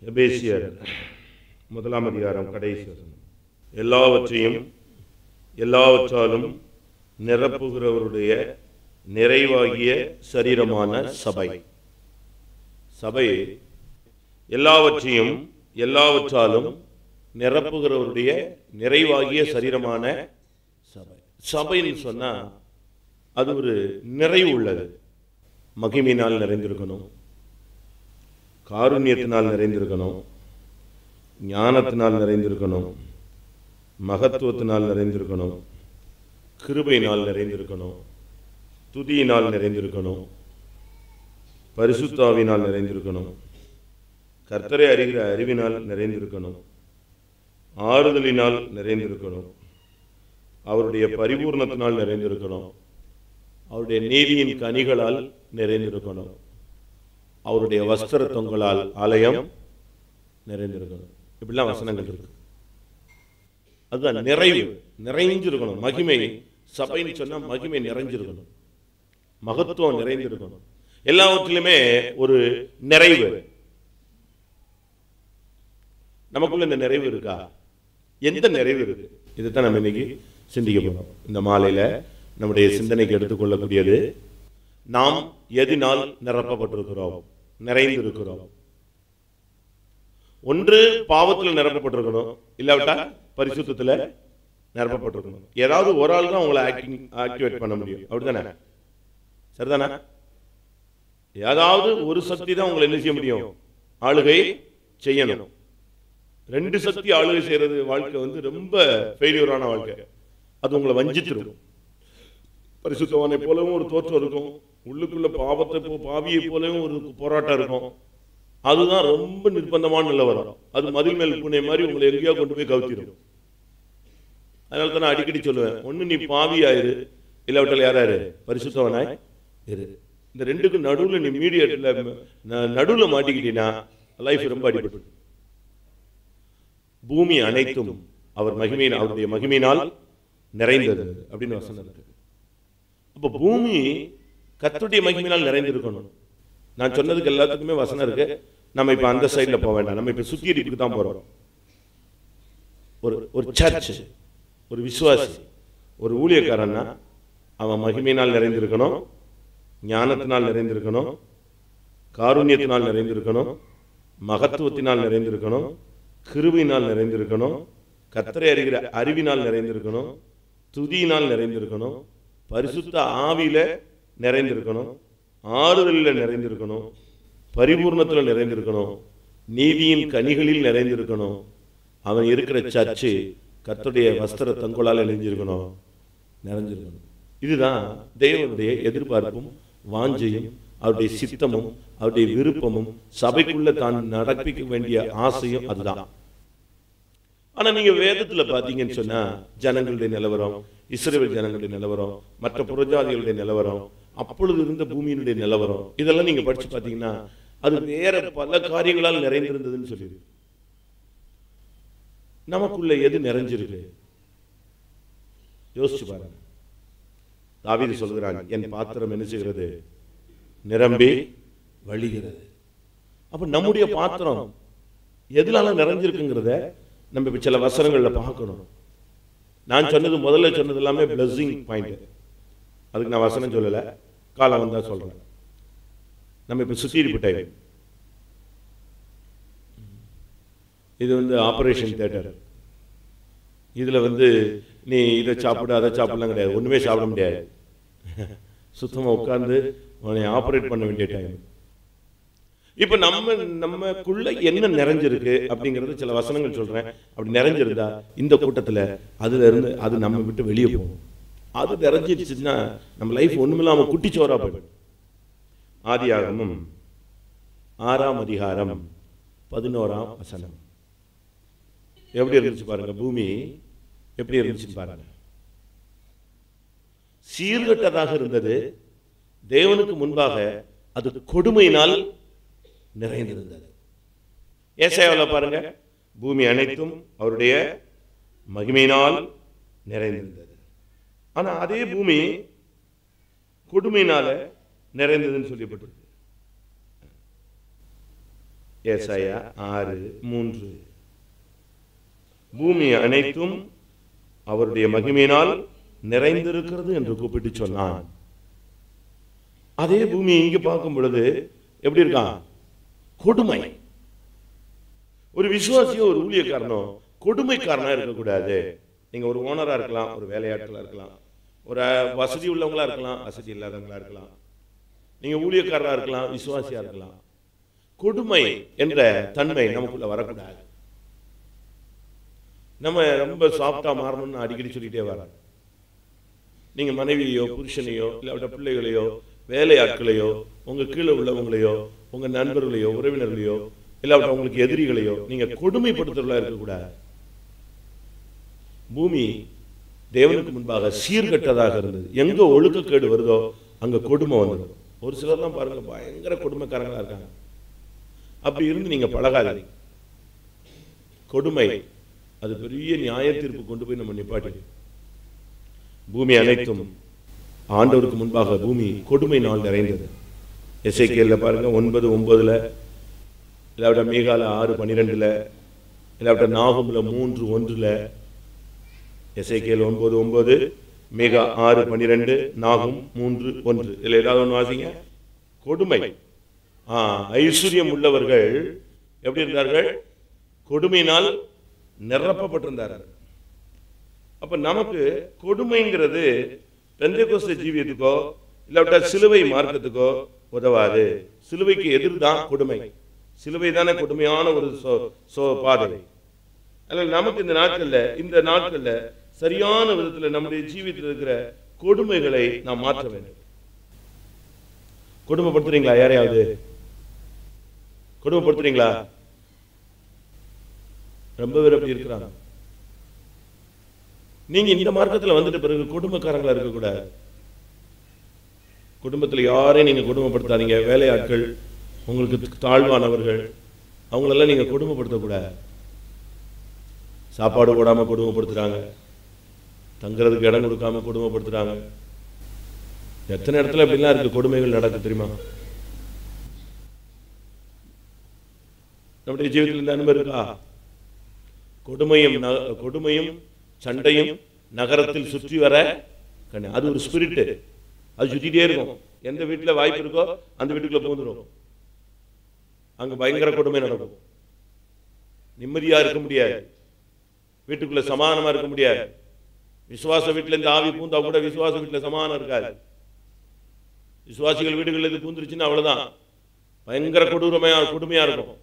எபேசியர் 1 அதிகாரம் கடைசி வசனம். எல்லாவற்றையும் எல்லாவற்றாலும் நிரப்புகிறவருடைய நிறைவாகிய சரீரமான சபை. சபை எல்லாவற்றையும் எல்லாவற்றாலும் நிரப்புகிறவருடைய நிறைவாகிய சரீரமான சபை. சபைன்னு சொன்னா அது ஒரு நிறைவு உள்ளது. மகிமையினால் நிறைந்திருக்கணும், காருண்யத்தினால் நிறைந்திருக்கணும், ஞானத்தினால் நிறைந்திருக்கணும், மகத்துவத்தினால் நிறைந்திருக்கணும், கிருபையினால் நிறைந்திருக்கணும், துதியினால் நிறைந்திருக்கணும், பரிசுத்தாவினால் நிறைந்திருக்கணும், கர்த்தரை அறிகிற அறிவினால் நிறைந்திருக்கணும், ஆறுதலினால் நிறைந்திருக்கணும், அவருடைய பரிபூர்ணத்தினால் நிறைந்திருக்கணும், அவருடைய நீதியின் கனிகளால் நிறைந்திருக்கணும், அவருடைய வஸ்திர தொங்கலால் ஆலயம் நிறைந்திருக்கணும். இப்படிலாம் வசனங்கள் இருக்கு. அதுதான் நிறைவு, நிறைஞ்சிருக்கணும். மகிமை, சபைன்னு சொன்னா மகிமை நிறைஞ்சிருக்கணும், மகத்துவம் நிறைந்திருக்கணும், எல்லாவற்றிலுமே ஒரு நிறைவு. நமக்குள்ள இந்த நிறைவு இருக்கா? எந்த நிறைவு இருக்கு? இதைத்தான் நம்ம இன்னைக்கு சிந்திக்க போறோம். இந்த மாலையில நம்முடைய சிந்தனைக்கு எடுத்துக்கொள்ளக்கூடியது, நாம் எதினால் நிரப்பப்பட்டிருக்கிறோம், நிறைந்திருக்கிறோம். ஒன்று பாவத்தில் நிரப்பப்பட்டிருக்கணும், இல்லாவிட்டா பரிசுத்தத்தில் நிரப்பப்பட்டிருக்கணும். ஏதாவது ஒரு ஆள் தான் உங்களை ஆக்டிவேட் பண்ண முடியும், அப்படித்தானே? சரிதானே? ஏதாவது ஒரு சக்தி தான் உங்களை என்ன செய்ய முடியும்? ஆளுகை செய்யணும். ரெண்டு சக்தி ஆளுகை செய்யறது வாழ்க்கை ரொம்ப ஃபெயிலியரான வாழ்க்கை. அது உங்களை வஞ்சிச்சிருக்கும். பரிசுத்தவானை போலவும் ஒரு தோற்றம் இருக்கும், உள்ளுக்குள்ள பாவியை போலவும் ஒரு போராட்டம் இருக்கும். அதுதான் ரொம்ப நிர்பந்தமான நிலவரம். அது மதில் மேல் பூனை மாதிரி உங்களை எங்கேயோ கொண்டு போய் கவுத்திடும். அதனால தான் நான் அடிக்கடி சொல்லுவேன், ஒன்னு நீ பாவியாயிரு, இல்லாவிட்டால் யாராரு பரிசுத்தவனாய் இரு. இந்த ரெண்டுக்கும் நடுவில் நீ மீடியேட்ல நடுவில் மாட்டிக்கிட்டீங்கன்னா லைஃப் ரொம்ப அடிபட்டு. பூமி அனைத்தும் அவர் மகிமையின் அவருடைய மகிமையினால் நிறைந்தது அப்படின்னு வசனம் இருக்கு. அப்ப பூமி கர்த்தருடைய மகிமையினால் நிறைந்திருக்கணும். நான் சொன்னதுக்கு எல்லாத்துக்குமே வசனம் இருக்கு. நம்ம இப்ப அந்த சைட்ல போக வேண்டாம், நம்ம இப்ப சுத்திகரிப்புக்கு தான் போறோம். ஒரு சர்ச், ஒரு விசுவாசி, ஒரு ஊழியக்காரன்னா அவன் மகிமையினால் நிறைந்திருக்கணும், ஞானத்தினால் நிறைந்திருக்கணும், காருண்யத்தினால் நிறைந்திருக்கணும், மகத்துவத்தினால் நிறைந்திருக்கணும், கிருபையினால் நிறைந்திருக்கணும், கர்த்தரை அறிகிற அறிவினால் நிறைந்திருக்கணும், துதியினால் நிறைந்திருக்கணும், பரிசுத்த ஆவியில நிறைந்திருக்கணும், ஆறுதலில் நிறைந்திருக்கணும், பரிபூர்ணத்தில் நிறைந்திருக்கணும், நீதியின் கனிகளில் நிறைந்திருக்கணும். அவன் இருக்கிற சர்ச்சு கர்த்தருடைய வஸ்திர தங்களால் நிறைஞ்சிருக்கணும், நிறைஞ்சிருக்கணும். இதுதான் தேவனுடைய எதிர்பார்ப்பும் வாஞ்சையும் அவருடைய சித்தமும் அவருடைய விருப்பமும் சபைக்குள்ள தான் நடப்பிக்க வேண்டிய ஆசையும் அதுதான். ஆனா நீங்க வேதத்துல பாத்தீங்கன்னு சொன்னா ஜனங்களுடைய நிலவரம், இஸ்ரவேல் ஜனங்களுடைய நிலவரம், மற்ற புறஜாதிகளுடைய நிலவரம், அப்பொழுது இருந்த பூமியினுடைய நிலவரம், இதெல்லாம் நீங்க படிச்சு பாத்தீங்கன்னா அது வேற பல காரியங்களால் நிறைந்திருந்ததுன்னு சொல்லியிருக்கு. நமக்குள்ள எது நிறைஞ்சிருக்கு யோசிச்சு பாருங்க. தாவீது சொல்கிறான், என் பாத்திரம் என்ன செய்கிறது? நிரம்பி வழிகிறது. அப்ப நம்முடைய பாத்திரம் எதுனால நிறைஞ்சிருக்குங்கிறத நம்ம இப்ப சில வசனங்கள்ல பார்க்கணும். நான் சொன்னது முதல்ல சொன்னது எல்லாமே பிளஸிங் பாயிண்ட். அதுக்கு நான் வசனம் சொல்லல, காலம் வந்தா சொல்றேன். நம்ம இப்ப சுத்திகரிப்பு டைம். இது ஆபரேஷன் தியேட்டர். இதுல நீ இதை சாப்பிடு அதை சாப்பிடலாம் கிடையாது, ஒண்ணுமே சாப்பிட முடியாது. சுத்தமா உட்கார்ந்து உன்னை ஆபரேட் பண்ண வேண்டிய டைம். இப்ப நமக்குள்ள என்ன நிறைஞ்சிருக்கு அப்படிங்கறது சில வசனங்கள் சொல்றேன். அப்படி நிறைஞ்சிருந்தா இந்த கூட்டத்துல அதுல இருந்து அது நம்ம விட்டு வெளியே போகும். அது நிறைஞ்சிருச்சுன்னா நம்ம லைஃப் ஒண்ணுமில்லாம குட்டிச்சோரா போயிடும். ஆதியாகமம் 6ஆம் அதிகாரம் 11ஆம் வசனம். எப்படி இருந்துச்சு பாருங்க, பூமி எப்படி இருந்துச்சு பாருங்க. சீர்கட்டதாக இருந்தது, தேவனுக்கு முன்பாக அது கொடுமையினால் நிறைந்திருந்தது. ஏசாயாவில் பாருங்க, பூமி அனைத்தும் அவருடைய மகிமையினால் நிறைந்திருந்தது. ஆனா அதே பூமி கொடுமையினால நிறைந்ததுன்னு சொல்லப்பட்டிருக்கு. ஏசாயா 6:3. பூமி அனைத்தும் அவருடைய மகிமையினால் நிறைந்திருக்கிறது என்று கூப்பிட்டு சொன்னான். அதே பூமி இங்க பார்க்கும் பொழுது எப்படி இருக்கான்? கொடுமை. ஒரு விசுவாசியோ ஒரு ஊழியக்காரனோ கொடுமைக்காரனா இருக்கக்கூடாது. நீங்க ஒரு ஓனரா இருக்கலாம், ஒரு வேலையாட்களா இருக்கலாம், ஒரு வசதி உள்ளவங்களா இருக்கலாம், வசதி இல்லாதவங்களா இருக்கலாம், நீங்க ஊழியக்காரரா இருக்கலாம், விசுவாசியா இருக்கலாம். கொடுமை என்ற தன்மை நமக்குள்ள வரக்கூடாது. நம்ம ரொம்ப சாஃப்டா மாறணும்னு அடிக்கடி சொல்லிட்டே வர. நீங்க மனைவியோ புருஷனையோ இல்லாவிட்ட பிள்ளைகளையோ வேலையாட்களையோ உங்க கீழே உள்ளவங்களையோ உங்க நண்பர்களையோ உறவினர்களையோ இல்லாவிட்ட உங்களுக்கு எதிரிகளையோ நீங்க கொடுமைப்படுத்துறதா இருக்கக்கூடாது. பூமி தேவனுக்கு முன்பாக சீர்கட்டதாக இருந்தது. எங்க ஒழுக்கக்கேடு வருதோ அங்க கொடுமை வந்துடும். ஒரு சிலர் தான் பாருங்க பயங்கர கொடுமைக்காரங்களா இருக்காங்க. அப்படி இருந்து நீங்க பழகாதீங்க. கொடுமை அது பெரிய நியாய தீர்ப்பு கொண்டு போய் நம்ம நிப்பாட்டி. பூமி அனைத்தும் ஆண்டவருக்கு முன்பாக பூமி கொடுமை நாள் நிறைந்தது. எசேக்கியேல்ல பாருங்க 9:9, இல்லாவிட்ட மீகால 6:12, இல்லாவிட்ட நாகூம்ல 3:1, எசேக்கியேல் 9:9, மீகா 6:12, நாகும் 3:1. இதுல ஏதாவது ஒன்று வாசிங்க. கொடுமை. ஐஸ்வர்யம் உள்ளவர்கள் எப்படி இருந்தார்கள்? கொடுமையினால் நிரப்பப்பட்டிருந்தார்கள். அப்ப நமக்கு கொடுமைங்கிறது பெந்தேகோஸ்தே ஜீவியத்துக்கோ இல்லாவிட்டா சிலுவை மார்க்கத்துக்கோ உதவாது. சிலுவைக்கு எதிர்தான் கொடுமை. சிலுவை தானே கொடுமையான ஒரு பாதை. அதனால நமக்கு இந்த நாட்கள்ல சரியான விதத்துல நம்முடைய ஜீவியத்தில் இருக்கிற கொடுமைகளை நாம் மாற்ற வேண்டும். கொடுமைப்படுத்துறீங்களா? யாரையாவது கொடுமைப்படுத்துறீங்களா? ரொம்ப பேர் அப்படி இருக்கிறாங்க. நீங்க இந்த மார்க்கத்தில் வந்துட்ட பிறகு குடும்பக்காரங்களா இருக்கக்கூடாது. குடும்பத்தில் யாரையும் நீங்க கொடுமைப்படுத்தாதீங்க. வேலையாட்கள், உங்களுக்கு தாழ்வானவர்கள், அவங்களெல்லாம் நீங்க கொடுமைப்படுத்தக்கூடாது. சாப்பாடு போடாம கொடுமைப்படுத்துறாங்க, தங்குறதுக்கு இடம் கொடுக்காம கொடுமைப்படுத்துறாங்க. எத்தனை இடத்துல அப்படிலாம் இருக்கு, கொடுமைகள் நடக்கு தெரியுமா? நம்முடைய ஜீவிதத்தில் இந்த அனுபவம் இருக்கா? கொடுமையும் சண்டையும் நகரத்தில் சுற்றி வர அது ஒரு ஸ்பிரிட். அது சுத்திட்டே இருக்கும். எந்த வீட்டில் வாய்ப்பு இருக்கோ அந்த வீட்டுக்குள்ள போந்துடும். அங்க பயங்கர கொடுமை நடக்கும். நிம்மதியா இருக்க முடியாது, வீட்டுக்குள்ள சமாதானமா இருக்க முடியாது. விசுவாச வீட்டுல இந்த ஆவி பூந்தா கூட விசுவாச வீட்டுல சமாதானம் இருக்காது. விசுவாசிகள் வீடுகளில் இது பூந்துருச்சுன்னா அவ்வளவுதான், பயங்கர கொடுமையா இருக்கும்.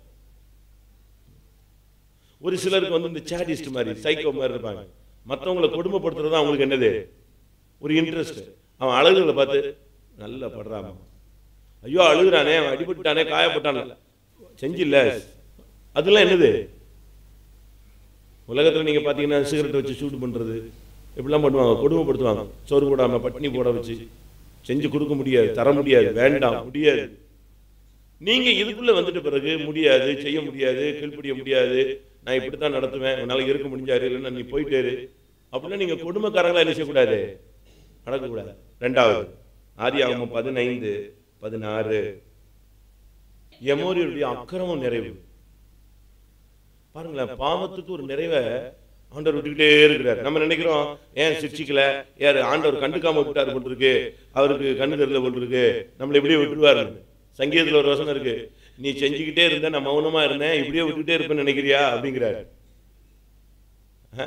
ஒரு சிலருக்கு இந்த சாடிஸ்ட் மாதிரி சைக்கோ மாதிரி இருப்பாங்க. மற்றவங்களை கொடுமைப்படுத்துறது அவங்களுக்கு என்னது ஒரு இன்ட்ரெஸ்ட். அவன் அழகுகளை பார்த்து நல்லா படுறான், ஐயோ அழுகுறானே, அடிபட்டானே, காயப்பட்டான செஞ்சில்ல, அதெல்லாம் என்னது? உலகத்தில் நீங்க பாத்தீங்கன்னா சிகரெட் வச்சு சூடு பண்றது இப்படிலாம் பண்ணுவாங்க, கொடுமைப்படுத்துவாங்க. சோறு போடாம பட்டினி போட வச்சு செஞ்சு கொடுக்க முடியாது, தர முடியாது, வேண்டாம், முடியாது. நீங்க இதுக்குள்ள வந்துட்ட பிறகு முடியாது, செய்ய முடியாது, கீழ்ப்படிய முடியாது, நான் இப்படித்தான் நடத்துவேன், என்னால இருக்க முடிஞ்சாரு, இல்லைன்னா நீ போயிட்டாரு அப்படின்னா நீங்க கொடுமைக்காரங்களா என்ன செய்யக்கூடாது, நடக்கக்கூடாது. ரெண்டாவது ஆதியாகமம் 15:16 எமோரியருடைய அக்கிரமம் நிறைவு. பாருங்களேன், பாவத்துக்கு ஒரு நிறைவை ஆண்டவர் விட்டுக்கிட்டே இருக்கிறார். நம்ம நினைக்கிறோம் ஏன் சிரிச்சிக்கல, யாரு ஆண்டவர் கண்டுக்காம விட்டாரு போட்டிருக்கு, அவருக்கு கண்ணு தெரியல போட்டிருக்கு, நம்மளை இப்படியே விட்டுருவாரு. சங்கீதத்தில் ஒரு வசனம் இருக்கு, நீ செஞ்சுக்கிட்டே இருந்த, நான் மௌனமா இருந்தேன், இப்படியே விட்டுக்கிட்டே இருப்பேன்னு நினைக்கிறியா அப்படிங்கிறார்.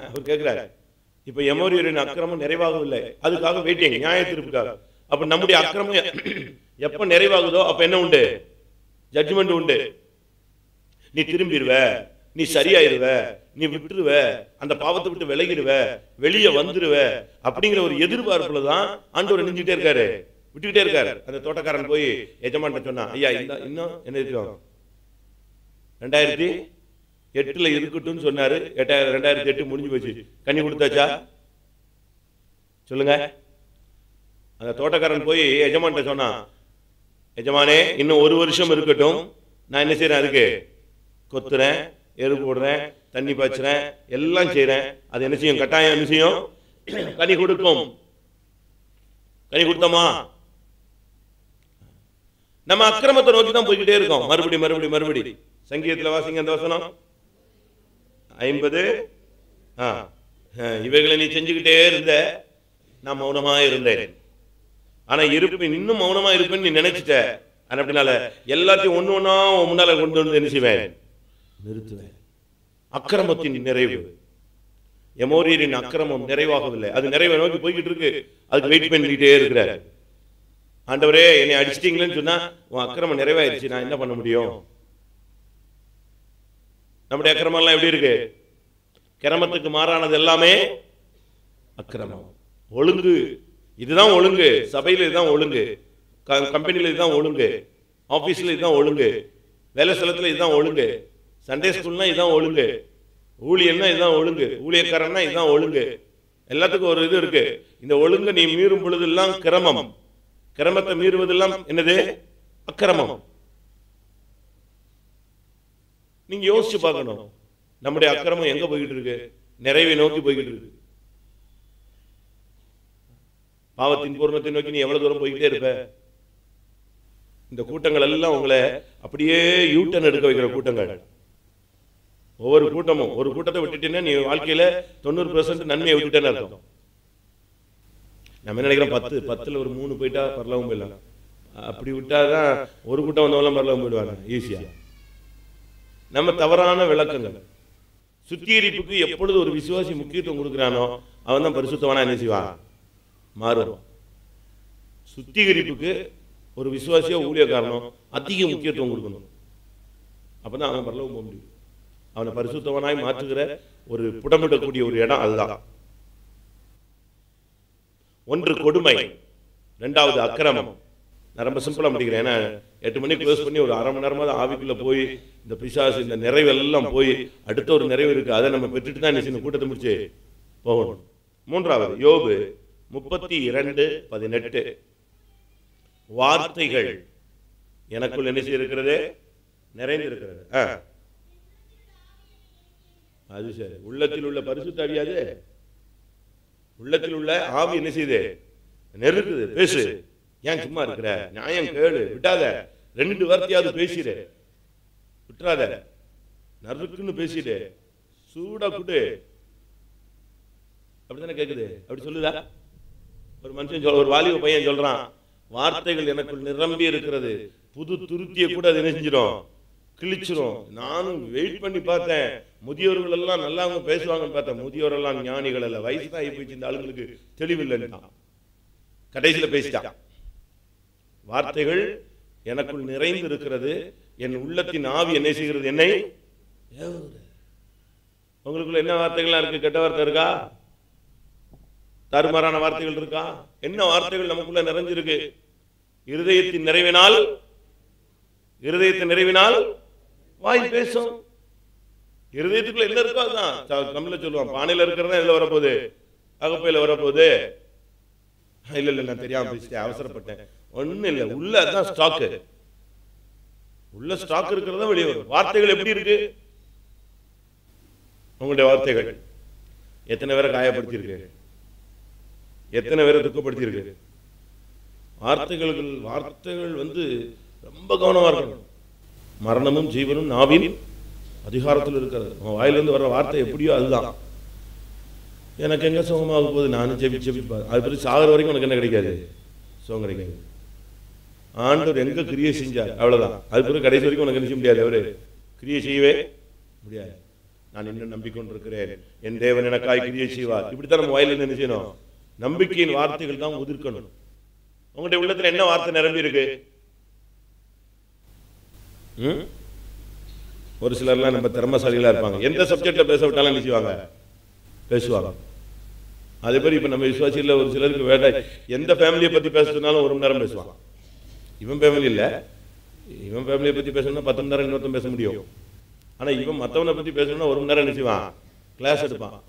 அவர் கேட்கிறார். இப்ப எமோரியரின் அக்கிரமம் நிறைவாகவில்லை, அதுக்காக வெயிட்டிங், நியாய தீர்ப்புக்காக. அப்ப நம்முடைய அக்கிரமம் எப்ப நிறைவாகுதோ அப்ப என்ன உண்டு? ஜட்ஜ்மெண்ட் உண்டு. நீ திரும்பிடுவ, நீ சரியாயிருவ, நீ விட்டுருவ, அந்த பாவத்தை விட்டு விலகிடுவ, வெளியே வந்துருவ அப்படிங்கிற ஒரு எதிர்பார்ப்புல தான் ஆண்டவர் நெஞ்சுட்டே இருக்காரு, விட்டுக்கிட்டே இருக்காரு. அந்த தோட்டக்காரன் போய் எஜமான்ட்ட சொன்னா, ஐயா இன்னும் என்ன இருக்கும், 2008 இருக்கட்டும் சொன்னாரு. 2008 முடிஞ்சு போச்சு, கண்ணி கொடுத்தாச்சா சொல்லுங்க. அந்த தோட்டக்காரன் போய் எஜமான்ட்ட சொன்னா, எஜமானே இன்னும் 1 வருஷம் இருக்கட்டும், நான் என்ன செய்யறேன், அதுக்கு கொத்துறேன், எரு போடுறேன், தண்ணி பாய்ச்சுறேன், எல்லாம் செய்யறேன். அது என்ன செய்யும், கட்டாயம் என்ன செய்யும், கனி கொடுக்கும். கனி கொடுத்தோமா? நம்ம அக்கிரமத்தை நோக்கி தான் போய்கிட்டே இருக்கோம், மறுபடி. சங்கீதத்தில் வாசிங்க அந்த வசனம் 50. இவைகளை நீ செஞ்சுக்கிட்டே இருந்த, நான் மௌனமா இருந்தேன். ஆனா இருப்பேன், இன்னும் மௌனமா இருப்பேன்னு நீ நினைச்சிட்ட. அப்படினால எல்லாத்தையும் ஒண்ணு ஒண்ணா முன்னால கொண்டு வந்து என்ன செய்வேன்? நிறுத்துவேன். அக்கிரமத்தின் நிறைவு, எமோரியரின் அக்கிரமம் நிறைவாகவில்லை, அது நிறைவை நோக்கி போய்கிட்டு இருக்கு. அதுக்கு வெயிட் பண்ணிக்கிட்டே இருக்கிறார். ஆண்டவரே என்னை அடிச்சிட்டீங்களேன்னு சொன்னா உன் அக்கிரமம் நிறைவாயிருச்சு, நான் என்ன பண்ண முடியும்? நம்முடைய அக்கிரமம் எல்லாம் எப்படி இருக்கு? கிரமத்துக்கு மாறானது எல்லாமே அக்கிரமம். ஒழுங்கு, இதுதான் ஒழுங்கு. சபையில் இதுதான் ஒழுங்கு, கம்பெனியில் இதுதான் ஒழுங்கு, ஆபீஸ்ல இதுதான் ஒழுங்கு, வேலை ஸ்தலத்தில் இதுதான் ஒழுங்கு, சண்டே ஸ்கூல்னா இதுதான் ஒழுங்கு, ஊழியர்னா இதுதான் ஒழுங்கு, ஊழியக்காரன்னா இதுதான் ஒழுங்கு. எல்லாத்துக்கும் ஒரு இது இருக்கு. இந்த ஒழுங்கு நீ மீறும் பொழுதெல்லாம் கிரமம், கிரமத்தை மீறுவதெல்லாம் என்னது? அக்கிரமம். நீங்க யோசிச்சு பார்க்கணும், நம்முடைய அக்கிரமம் எங்க போய்கிட்டு இருக்கு? நிறைவை நோக்கி போய்கிட்டு இருக்கு. பாவத்தின் பூர்ணத்தை நோக்கி நீ எவ்வளவு தூரம் போய்கிட்டே இருப்ப? இந்த கூட்டங்கள் எல்லாம் உங்களை அப்படியே யூட்டன் எடுக்க வைக்கிற கூட்டங்கள். ஒவ்வொரு கூட்டமும், ஒரு கூட்டத்தை விட்டுட்டீங்கன்னா நீ வாழ்க்கையில 90% நன்மையை விட்டுட்டேன்னு அர்த்தம். நம்ம என்ன நினைக்கிறோம், 10ல் ஒரு 3 போயிட்டா பரலவும் போயிடலாம். அப்படி விட்டாதான் ஒரு கூட்டம் வந்தவங்களாம் பரலவும் போயிடுவாங்க ஈஸியா. நம்ம தவறான விளக்கங்கள். சுத்திகரிப்புக்கு எப்பொழுது ஒரு விசுவாசி முக்கியத்துவம் கொடுக்கிறானோ அவன் தான் பரிசுத்தவானா என்ன செய்வான்? மாறுவான். சுத்திகரிப்புக்கு ஒரு விசுவாசியோ ஊழியக்காரனோ அதிக முக்கியத்துவம் கொடுக்கணும். அப்பதான் அவன் பரலவும் போக முடியும். அவனை பரிசுத்தவனாய் மாற்றுகிற ஒரு புடமிடக்கூடிய ஒரு இடம் அதுதான். ஒன்று கொடுமை, 2வது அக்கிரமம். நான் ரொம்ப சிம்பிளா முடிக்கிறேன். ஏன்னா 8 மணிக்கு க்ளோஸ் பண்ணி ஒரு அரை மணி நேரமா ஆவிக்குள்ள போய் இந்த பிசாசு இந்த நிறைவு எல்லாம் போய் அடுத்த ஒரு நிறைவு இருக்கு, அதை நம்ம பெற்றுட்டு தான் இந்த கூட்டத்தை முடிச்சு போகணும். 3வது யோபு 32:18. வார்த்தைகள் எனக்குள் என்ன செய்திருக்கிறது? நிறைந்திருக்கிறது. அது சரி, உள்ளத்தில் உள்ள பரிசுத்த ஆவியாது, உள்ளத்தில் உள்ள ஆவி என்ன செய்யுது? நெருக்குது. பேசு, ஏன் சும்மா இருக்கிற? நியாயம் கேளு, விட்டாத. 2 வார்த்தையாவது பேசிடு, விட்டுறாத. நறுக்குன்னு பேசிடு, சூடா குடு. அப்படித்தானே கேக்குது? அப்படி சொல்லுதா? ஒரு மனுஷன் சொல்ல, ஒரு வாலிப பையன் சொல்றான், வார்த்தைகள் எனக்குள் நிரம்பி இருக்கிறது, புது துருத்தியை கூட அது என்ன செஞ்சிடும்? கிழிச்சிரும். நானும் வெயிட் பண்ணி பார்த்தேன், முதியோர்கள் எல்லாம் நல்லா அவங்க பேசுவாங்கன்னு பார்த்தேன். முதியோர் எல்லாம் ஞானிகள் அல்ல, வயசுதான் ஆகி போச்சு, இந்த ஆளுங்களுக்கு தெளிவில்லைன்னு கடைசியில் பேசிட்டான். வார்த்தைகள் எனக்குள் நிறைந்து இருக்கிறது, என் உள்ளத்தின் ஆவி என்ன செய்கிறது? என்னை. உங்களுக்குள்ள என்ன வார்த்தைகள்லாம் இருக்கு? கெட்ட வார்த்தை இருக்கா? தாறுமாறான வார்த்தைகள் இருக்கா? என்ன வார்த்தைகள் நமக்குள்ள நிறைஞ்சிருக்கு? இருதயத்தின் நிறைவினால், இருதயத்தின் நிறைவினால் வாய் பேசும். இருதயத்துக்குள்ள என்ன இருக்கோ அதுதான். தமிழ்ல சொல்லுவான், பானையில இருக்கிறதா இதுல வரப்போகுது, அகப்பையில வரப்போகுது. இல்ல இல்ல, நான் தெரியாம பேசிட்டேன், அவசரப்பட்டேன். ஒண்ணு இல்ல, உள்ள அதான் ஸ்டாக். உள்ள ஸ்டாக் இருக்கிறதா வெளியே வரும். வார்த்தைகள் எப்படி இருக்கு? உங்களுடைய வார்த்தைகள் எத்தனை பேரை காயப்படுத்தி இருக்கு? எத்தனை பேரை துக்கப்படுத்தி இருக்கு? வார்த்தைகள் ரொம்ப கவனமா இருக்கணும். மரணமும் ஜீவனும் நாவின் அதிகாரத்தில் இருக்கிறது. உன் வாயிலிருந்து வர்ற வார்த்தை எப்படியோ அதுதான். எனக்கு எங்க சுகமாக போகுது? நானும் ஜெபிச்சு அது பிறகு சாகிற வரைக்கும் உனக்கு என்ன கிடைக்காது? சுகம் கிடைக்காது. ஆண்டவர் எங்க கிரியை செஞ்சார் அவ்வளவுதான். அது பிறகு கடைசி வரைக்கும் உனக்கு என்ன செய்ய முடியாது? அவரு கிரியை செய்யவே முடியாது. நான் இன்னும் நம்பிக்கொண்டிருக்கிறேன், என் தேவன் எனக்காய் கிரியை செய்வார். இப்படித்தான் நம்ம வாயிலிருந்து என்ன செய்யணும்? நம்பிக்கையின் வார்த்தைகள் தான் உதிர்க்கணும். உங்களுடைய உள்ளத்துல என்ன வார்த்தை நிரம்பி இருக்கு? ஒரு சிலர்லாம் நம்ம திறமசாலிகளா இருப்பாங்க, எந்த சப்ஜெக்ட்ல பேச விட்டாலும் என்ன செய்வாங்க? பேசுவாங்க. அதே மாதிரி இப்ப நம்ம விசுவாசியில் ஒரு சிலருக்கு வேண்டாம், எந்த ஃபேமிலியை பத்தி பேசுறதுனாலும் 1 மணி நேரம் பேசுவாங்க. இவன் ஃபேமிலி இல்ல, இவன் ஃபேமிலியை பத்தி பேசணும்னா 10 மணி நேரம் இன்னொருத்தன் பேச முடியும். ஆனா இவன் மற்றவனை பத்தி பேசணும்னா 1 மணி நேரம் என்ன செய்வான்? கிளாஸ் எடுப்பான்.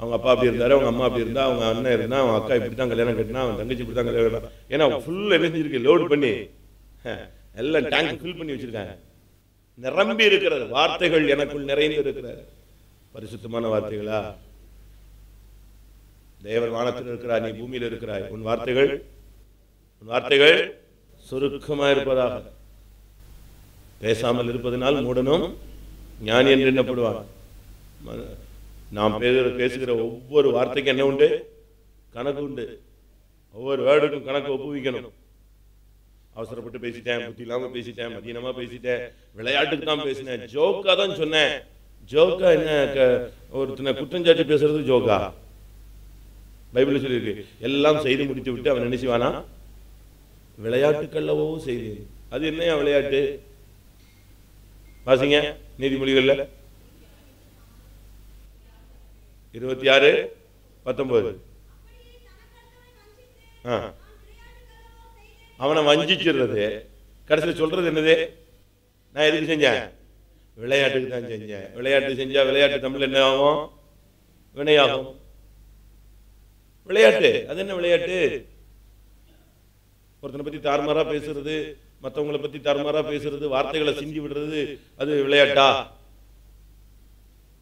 அவங்க அப்பா அப்படி இருந்தாரு, அவங்க அம்மா அப்படி இருந்தா, அவங்க அண்ணன் இருந்தா, அவன் அக்கா இப்படி தான் கல்யாணம் கட்டினா, அவன் தங்கச்சி இப்படி தான் கல்யாணம். ஏன்னா ஃபுல் எனர்ஜி இருக்கு, லோடு பண்ணி எல்லாம் டேங்க் ஃபில் பண்ணி வச்சிருக்காங்க. நிரம்பி இருக்கிறது. வார்த்தைகள் எனக்குள் நிறைந்து இருக்கிறது. பரிசுத்தமான வார்த்தைகளா? தேவர் வானத்தில் இருக்கிறார், நீ பூமியில் இருக்கிறாய். உன் வார்த்தைகள் சுருக்கமா இருப்பதாக. பேசாமல் இருப்பதனால் மூடனும் ஞானி என்று எண்ணப்படுவான். நாம் பேசுகிற ஒவ்வொரு வார்த்தைக்கு என்ன உண்டு? கணக்கு உண்டு. ஒவ்வொரு வேர்டுக்கும் கணக்கு ஒப்புவிக்கணும். அவசரப்பட்டு பேசிட்டேன், புத்தி இல்லாம பேசிட்டேன், மதியனமா பேசிட்டேன், விளையாட்டுக்கு தான் பேசினேன், ஜோக்கா தான் சொன்னேன். ஜோக்கா என்ன? ஒருத்தனை குற்றஞ்சாட்டி பேசுறது ஜோக்கா? பைபிள் சொல்லியிருக்கு, எல்லாம் செய்து முடித்து விட்டு அவன் நினைச்சுவானா விளையாட்டுக்கல்லவோ செய்து. அது என்னையா விளையாட்டு? வாசிங்க நீதிமொழிகள்ல 26:19. அவனை வஞ்சிச்சிடுறது. கடைசியில் சொல்றது என்னது? நான் எதுக்கு செஞ்சேன்? விளையாட்டுக்கு தான் செஞ்சேன். விளையாட்டு செஞ்சா விளையாட்டு தமிழ் என்ன ஆகும்? வினையாகும். விளையாட்டு அது என்ன விளையாட்டு? ஒருத்தனை பத்தி தாறுமாறா பேசுறது, மற்றவங்களை பத்தி தாறுமாறா பேசுறது, வார்த்தைகளை சிந்தி விடுறது, அது விளையாட்டா?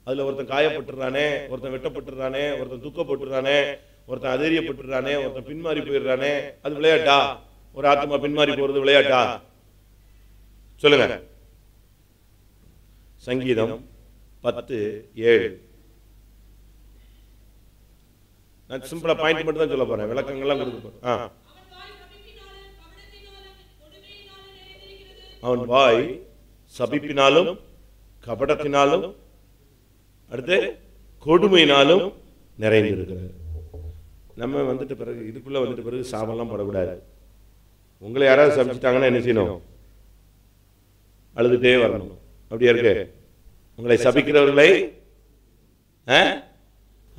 அதுல ஒருத்தன் காயப்பட்டுறானே, ஒருத்தன் வெட்டப்பட்டுறானே, ஒருத்தன் துக்கப்பட்டுறானே, ஒருத்தன் அதேரியப்பட்டுறானே, ஒருத்தன் பின்மாறி போயிடுறானே, அது விளையாட்டா? ஒரு ஆத்மா பின்மாறி போறது விளையாட்டா? சொல்லுங்க. சங்கீதம் 10:7. நான் சிம்பிளா பாயிண்ட் மட்டும் தான் சொல்ல போறேன், விளக்கங்கள்லாம் கொடுக்க போறேன். அவன் வாய் சபிப்பினாலும் கபடத்தினாலும் அடுத்து கொடுமையினாலும் நிறைந்திருக்கிறது. நம்ம வந்துட்டு பிறகு இதுக்குள்ள வந்துட்டு பிறகு சாபம்லாம் படக்கூடாது. உங்களை யாராவது சபிச்சிட்டாங்கன்னா என்ன செய்யணும்? அழுதுட்டே வரணும். அப்படியா இருக்கு? உங்களை சபிக்கிறவர்களை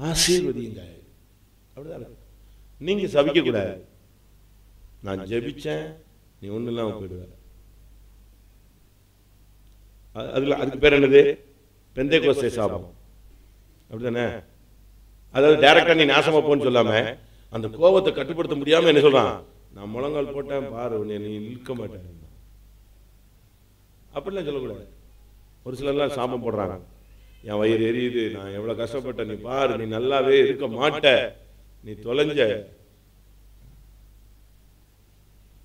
ஆசீர்வதிங்க. அப்படிதான். நீங்க சபிக்க கூடாது. நான் ஜெபிச்சேன், நீ ஒண்ணு இல்லாம போயிடுவ. அதுக்கு பேர் என்னது? பெந்தேகோஸ்தே சாபம். அப்படிதானே? அதாவது டைரக்டா நீ நாசமா போன்னு சொல்லாம அந்த கோபத்தை கட்டுப்படுத்த முடியாம என்ன சொல்றான்? நான் முழங்கால் போட்டேன் பாரு, நீ இழுக்க மாட்டேன். அப்படிலாம் சொல்லக்கூடாது. ஒரு சிலர்லாம் சாபம் போடுறாங்க, என் வயிறு எரியுது, நான் எவ்வளவு கஷ்டப்பட்டேன், நீ பாரு, நீ நல்லாவே இருக்க மாட்ட, நீ தொலைஞ்ச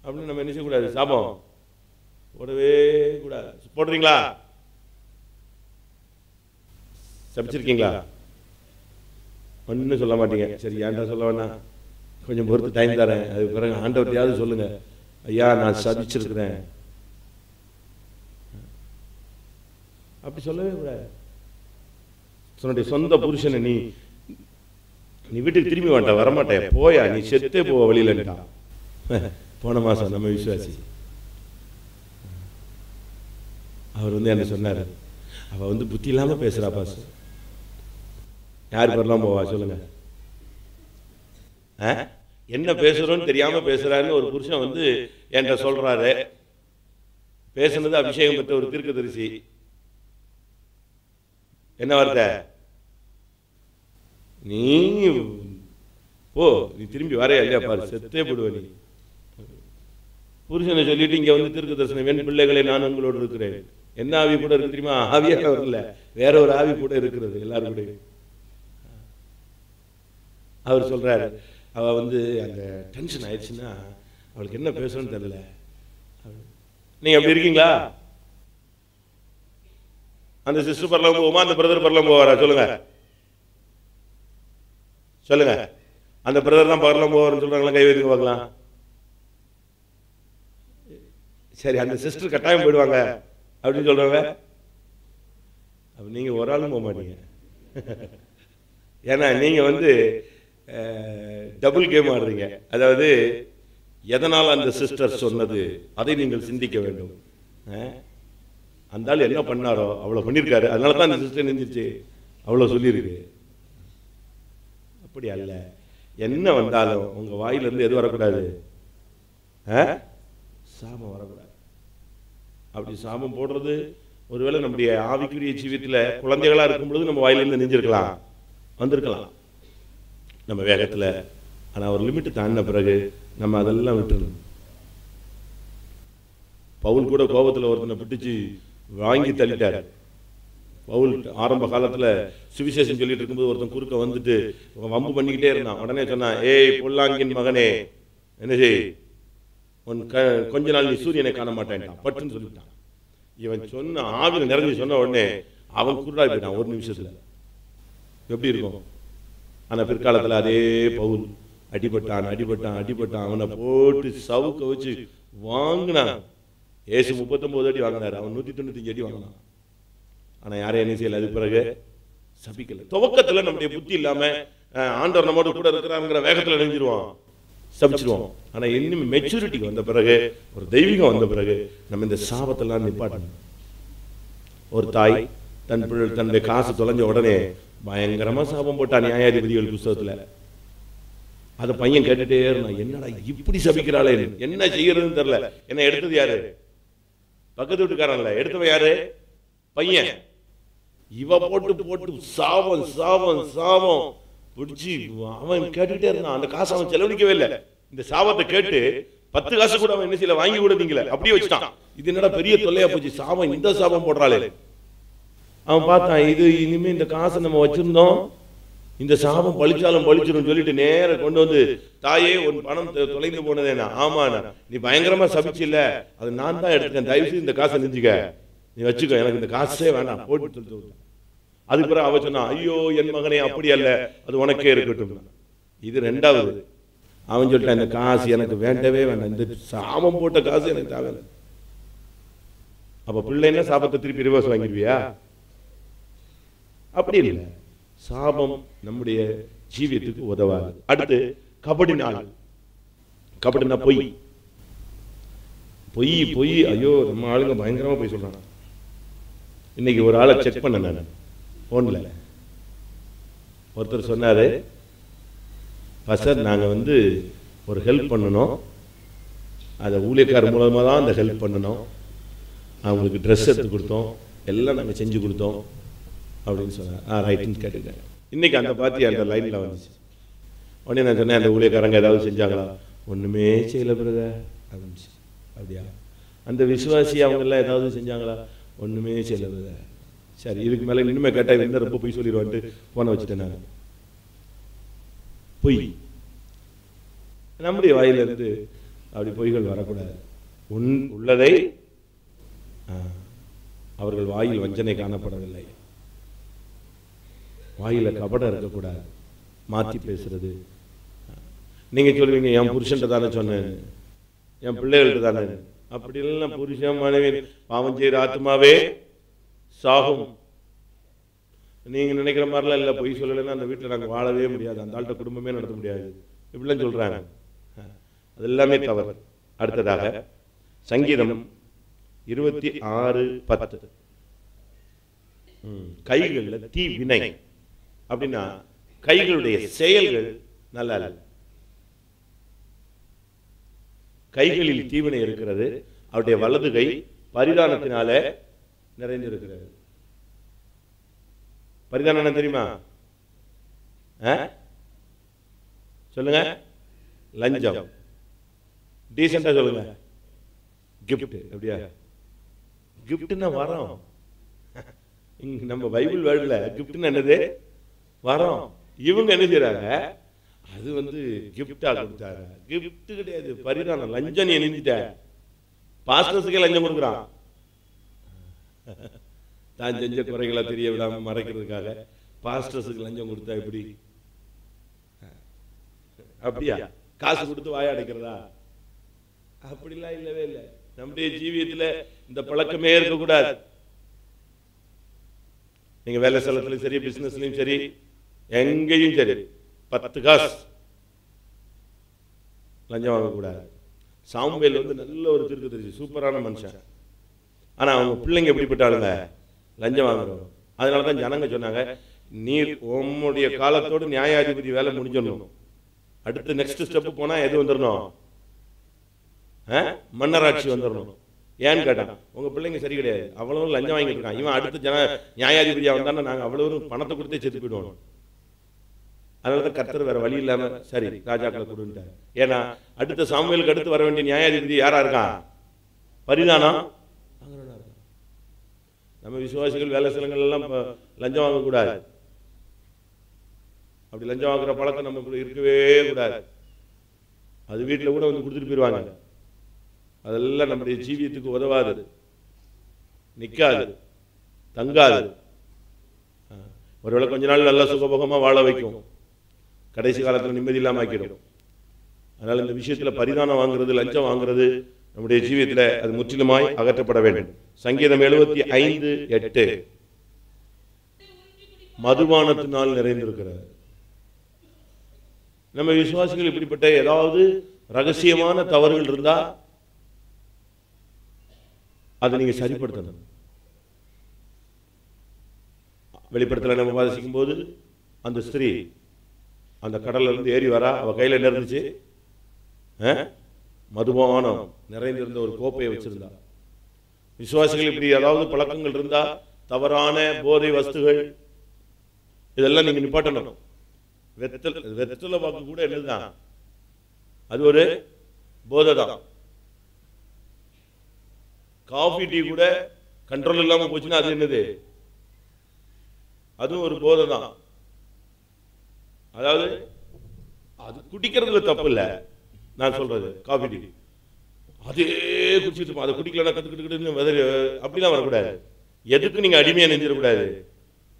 அப்படின்னு நம்ம என்ன செய்யக்கூடாது? சாபம் போடவே கூடாது. போடுறீங்களா? சபிச்சிருக்கீங்களா? ஒன்னும் சொல்ல மாட்டீங்க. சரி, ஏன்டா சொல்ல வேணாம், கொஞ்சம் பொறுத்து டைம் தரேன், அதுக்கு பிறகு ஆண்டவர்கிட்டயாவது சொல்லுங்க, ஐயா நான் சபிச்சிருக்கிறேன். அப்படி சொல்லவே கூடாது. உன்னுடைய சொந்த புருஷனை நீ வீட்டுக்கு திரும்பி வேண்டாம், வரமாட்டேன், போயா, நீ செத்தே போவ வழியிலன்ட்டா. போன மாசம் நம்ம விசுவாசி அவர் என்ன சொன்னாரு? அவ புத்தி இல்லாம பேசுறா பாஸ். யாரு பேர்லாம் போவா சொல்லுங்க? என்ன பேசுறோன்னு தெரியாம பேசுறாருன்னு ஒரு புருஷன் என்கிட்ட சொல்றாரு. பேசுனது அபிஷேகம் பெற்ற ஒரு தீர்க்கதரிசி. என்ன வார்த்தை? நீ போ, நீ திரும்பி வரையா இல்லையா பாரு, செத்தே போடுவ நீ. புருஷனை சொல்லிட்டு இங்க தீர்க்க தரிசனம், என் பிள்ளைகளை நான் உங்களோடு இருக்கிறேன். என்ன ஆவி கூட இருக்கு தெரியுமா? ஆவியாக வரல, வேற ஒரு ஆவி கூட இருக்கிறது எல்லாரும் கூட. அவர் சொல்றாரு, அவ அந்த டென்ஷன் ஆயிடுச்சுன்னா அவளுக்கு என்ன பேசணும்னு தெரியல. நீங்க அப்படி இருக்கீங்களா? அந்த சிஸ்டர் பரலாம் போவோமா, அந்த பிரதர் பரலாம் போவாரா? சொல்லுங்க சொல்லுங்க. அந்த பிரதர் தான் பரலாம் போவார்னு சொல்றாங்களா? கை வைத்து பார்க்கலாம். சரி, அந்த சிஸ்டர் கட்டாயம் போயிடுவாங்க அப்படின்னு சொல்றாங்க. அப்ப நீங்க ஒரு ஆளும் போக மாட்டீங்க. ஏன்னா நீங்க டபுள் கேம் ஆடுறீங்க. அதாவது எதனால் அந்த சிஸ்டர் சொன்னது அதை நீங்கள் சிந்திக்க வேண்டும். அந்த ஆள் என்ன பண்ணாரோ அவ்வளவு பண்ணிருக்காரு, அதனாலதான் அந்த சிஸ்டர் நெஞ்சிருச்சு அவ்வளவு சொல்லியிருக்கு. அப்படி அல்ல. என்ன வந்தாலும் உங்க வாயிலிருந்து எது வரக்கூடாது? சாபம் வரக்கூடாது. அப்படி சாபம் போடுறது ஒருவேளை நம்முடைய ஆவிக்குரிய ஜீவியத்தில் குழந்தைகளா இருக்கும் பொழுது நம்ம வாயிலிருந்து நெஞ்சிருக்கலாம், வந்திருக்கலாம் நம்ம வேகத்துல. ஆனா ஒரு லிமிட் தாண்டின பிறகு நம்ம அதெல்லாம் விட்டுறணும். பவுல் கூட கோபத்துல ஒருத்தனை பிடிச்சு வாங்கி தள்ளிட்டார். பவுல் ஆரம்ப காலத்துல சுவிசேஷம் சொல்லிட்டு இருக்கும்போது ஒருத்தன் குறுக்க வம்பு பண்ணிக்கிட்டே இருந்தான். உடனே சொன்னான், ஏய் பொல்லாங்கின் மகனே, என்ன செய், கொஞ்ச நாள் நீ சூரியனை காண மாட்டேன்ட்டான், பட்டுன்னு சொல்லிட்டான். இவன் சொன்ன ஆவியில் நிறைஞ்சு சொன்ன உடனே அவன் குருடாய் போயிட்டான் ஒரு நிமிஷத்துல. எப்படி இருக்கும்? ஆனா பிற்காலத்தில் அதே பவுல் அடிபட்டான் அவனை போட்டு சவுக்க வச்சு வாங்கினான். ஏசு 39 அடி வாங்கினார், அவன் 195 அடி வாங்கினான். ஆனா யாரையும் என்ன செய்யல, அது பிறகு சபிக்கல. துவக்கத்துல நம்முடைய புத்தி இல்லாம ஆண்டவர் நம்மோட கூட இருக்கிறாங்கிற வேகத்துல நினைஞ்சிருவான், சபிச்சிருவோம். ஆனா இன்னும் மெச்சூரிட்டிக்கு வந்த பிறகு, ஒரு தெய்வீகம் வந்த பிறகு நம்ம இந்த சாபத்தெல்லாம் நிப்பாட்டணும். ஒரு தாய் தன்னுடைய காசு தொலைஞ்ச உடனே பயங்கரமா சாபம் போட்டா நியாயாதிபதிகள் புஸ்தகத்துல. அத பையன் கேட்டுட்டே இருந்தான், என்னடா இப்படி சபிக்கிறாளே, என்ன செய்யறதுன்னு தெரியல. என்ன எடுத்தது யாரு? பக்கத்து வீட்டுக்காரன்ல எடுத்தவன் யாரு? பையன். இவ போட்டு சாபம் சாபம் சாபம் பிடிச்சி அவன் கேட்டுட்டே இருந்தான். அந்த காசு அவன் செலவழிக்கவே இல்லை. இந்த சாபத்தை கேட்டு 10 காசு கூட அவன் என்ன செய்யல, வாங்கி கூட நீங்களே அப்படியே வச்சுட்டான். இது என்னடா பெரிய தொல்லையா போச்சு, சாபம் இந்த சாபம் போடுறாளே. அவன் பார்த்தான், இது இனிமே இந்த காசை நம்ம வச்சிருந்தோம், இந்த சாபம் பழிச்சாலும் பழிச்சிடும் சொல்லிட்டு நேர கொண்டு வந்து, தாயே உன் பணம் தொலைந்து போனதேனா? ஆமாண்ணா, நீ பயங்கரமா சபிச்சு இல்ல, அது நான் தான் எடுத்துக்கேன், தயவுசெய்து இந்த காசை நெஞ்சுக்க, நீ வச்சுக்க, எனக்கு இந்த காசே வேண்டாம் போட்டு சொல்லிட்டு. அதுக்கு பிறகு அவ சொன்னா, ஐயோ என் மகனே அப்படி அல்ல, அது உனக்கே இருக்கட்டும். இது 2வது. அவன் சொல்லிட்டான், இந்த காசு எனக்கு வேண்டவே வேண்டாம், இந்த சாபம் போட்ட காசு எனக்கு தேவையில்லை. அப்ப பிள்ளைன்னா சாபத்தை திருப்பி ரிவர்ஸ் வாங்கிடுவியா? அப்படி இல்லை. சாபம் நம்முடைய ஜீவியத்துக்கு உதவாது. அடுத்து கபடினால். கபடினா பொய். பொய் பொய் ஐயோ நம்ம ஆளுங்க பயங்கரமா போய் சொல்றாங்க. இன்னைக்கு ஒரு ஆளை செக் பண்ண நான் போன்ல, ஒருத்தர் சொன்னாரு, சார் நாங்க ஒரு ஹெல்ப் பண்ணணும், அதை ஊழியக்காரர் மூலமா தான் அந்த ஹெல்ப் பண்ணணும், அவங்களுக்கு ட்ரெஸ் எடுத்து கொடுத்தோம், எல்லாம் நாங்கள் செஞ்சு கொடுத்தோம் அப்படின்னு சொன்னார். ரைட்டுன்னு கேட்டுட்டேன். இன்னைக்கு அந்த பார்ட்டி அந்த லைன்ல வந்துச்சு. உடனே நான் சொன்னேன், அந்த ஊழியக்காரங்க ஏதாவது செஞ்சாங்களா? ஒண்ணுமே செய்யல பிரதர் அப்படின்னு. அப்படியா? அந்த விசுவாசி அவங்க எல்லாம் ஏதாவது செஞ்சாங்களா? ஒண்ணுமே செய்யல பிரதர். சரி, இதுக்கு மேல இன்னுமே கேட்டா என்ன ரொம்ப பொய் சொல்லிடுவான்ட்டு போன வச்சுட்டேன் நான். பொய் நம்முடைய வாயிலிருந்து அப்படி பொய்கள் வரக்கூடாது. உள்ளதை அவர்கள் வாயில் வஞ்சனை காணப்படவில்லை. வாயில கபடம் இருக்கக்கூடாது, மாத்தி பேசுறது. நீங்க சொல்லுவீங்க, என் புருஷன் தானே சொன்னேன், என் பிள்ளைகள்கிட்ட தானே. அப்படி இல்லைன்னா புருஷன் மனைவி பாவம் செய்கிற ஆத்மாவே சாகும். நீங்க நினைக்கிற மாதிரிலாம் இல்லை, பொய் சொல்லலைன்னா அந்த வீட்டில் நாங்கள் வாழவே முடியாது, அந்த ஆள்கிட்ட குடும்பமே நடத்த முடியாது, இப்படிலாம் சொல்றாங்க. அது எல்லாமே தவறு. அடுத்ததாக சங்கீதம் 26:10. கைகளில் தீ வினை அப்படின்னா கைகளுடைய செயல்கள் நல்லா இல்லை. கைகளில் தீவினை இருக்கிறது, அவருடைய வலது கை பரிதானத்தினால நிறைந்திருக்கிறது. பரிதானம் என்ன தெரியுமா? சொல்லுங்க. லஞ்சம். டீசெண்டா சொல்லுங்க. கிஃப்ட். அப்படியா? கிஃப்ட்னா வரோம். நம்ம பைபிள் வேர்ட்ல கிஃப்ட்னா என்னது? வரோம். இவங்க என்ன செய்யறாங்க, அது கிஃப்டா கொடுத்தாங்க. கிஃப்ட் கிடையாது, பரிதானம். லஞ்சம். நீ நினைச்சிட்ட பாஸ்டர்ஸுக்கே லஞ்சம் கொடுக்குறான், தான் செஞ்ச குறைகளை தெரிய விடாம மறைக்கிறதுக்காக பாஸ்டர்ஸுக்கு லஞ்சம் கொடுத்தா எப்படி? அப்படியா? காசு கொடுத்து வாய அடைக்கிறதா? அப்படிலாம் இல்லவே இல்லை. நம்முடைய ஜீவியத்துல இந்த பழக்கமே இருக்கக்கூடாது. நீங்க வேலை ஸ்தலத்திலும் சரி, பிசினஸ்லயும் சரி, எங்கேயும் சரி, 10 காசு லஞ்சம் வாங்கக்கூடாது. சாமுவேல் நல்ல ஒரு தீர்க்கதரிசி, சூப்பரான மனுஷன். ஆனா அவங்க பிள்ளைங்க எப்படிப்பட்டாலுங்க, லஞ்சம் வாங்குறோம். அதனாலதான் ஜனங்க சொன்னாங்க, நீர் உம்முடைய காலத்தோடு நியாயாதிபதி வேலை முடிஞ்சிடணும், அடுத்து நெக்ஸ்ட் ஸ்டெப் போனா எது வந்துடணும்? மன்னராட்சி வந்துடணும். ஏன்னு கேட்டான், உங்க பிள்ளைங்க சரி கிடையாது, அவ்வளவு லஞ்சம் வாங்கிட்டு இருக்கான், இவன் அடுத்த நியாயாதிபதியா வந்தானே நாங்க அவ்வளவு பணத்தை கொடுத்தே செத்து போயிடுவோம். அதனாலதான் கர்த்தர் வேற வழி இல்லாம சரி ராஜாக்களை கொடுத்தார். ஏன்னா அடுத்த சாமுவேலுக்கு அடுத்து வர வேண்டிய நியாயாதிபதி யாரா இருக்கான்? பரிதானம். நம்ம விசுவாசிகள் வேலை ஸ்தலங்கள் எல்லாம் லஞ்சம் வாங்கக்கூடாது. அப்படி லஞ்சம் வாங்குற பழக்கம் நமக்கு இருக்கவே கூடாது. அது வீட்டில் கூட கொடுத்துட்டு போயிடுவாங்க. அதெல்லாம் நம்முடைய ஜீவியத்துக்கு உதவாது. நிற்காது, தங்காது. ஒருவேளை கொஞ்ச நாள் நல்லா சுகபோகமாக வாழ வைக்கும், கடைசி காலத்தில் நிம்மதி இல்லாமல் ஆக்கிடும். அதனால் இந்த விஷயத்தில் பரிதானம் வாங்குறது, லஞ்சம் வாங்குறது நம்முடைய ஜீவியத்தில் அது முற்றிலுமாய் அகற்றப்பட வேண்டும். சங்கீதம் 75:8 மதுபானத்தினால் நிறைந்திருக்கிறார். நம்ம விசுவாசிகள் இப்படிப்பட்ட ஏதாவது ரகசியமான தவறுகள் இருந்தா அதை நீங்க சரிப்படுத்தணும். வெளிப்படத்தில் நம்ம வாசிக்கும் போது அந்த ஸ்திரீ அந்த கடல்ல இருந்து ஏறி வரா, அவ கையில என்ன இருந்துச்சு? மதுபானம் நிறைந்திருந்த ஒரு கோப்பையை வச்சிருந்தா. விசுவாசிகள் இப்படி ஏதாவது பழக்கங்கள் இருந்தா, தவறான போதை வஸ்துகள், இதெல்லாம் நீங்க நிப்பாட்டணும். வெத்தலை பாக்கு கூட என்னதுதான்? அது ஒரு போதை தான். காஃபி டீ கூட கண்ட்ரோல் இல்லாம போச்சுன்னா அது என்னது? அதுவும் ஒரு போதை தான். அதாவது அது குடிக்கிறதுல தப்பு இல்லை, நான் சொல்றது காஃபி டீ அதே குடிச்சிட்டு அதை குடிக்கலாம் கத்துக்கிட்டு அப்படிலாம் வரக்கூடாது. எதுக்கு நீங்க அடிமையா நெஞ்சிடக்கூடாது,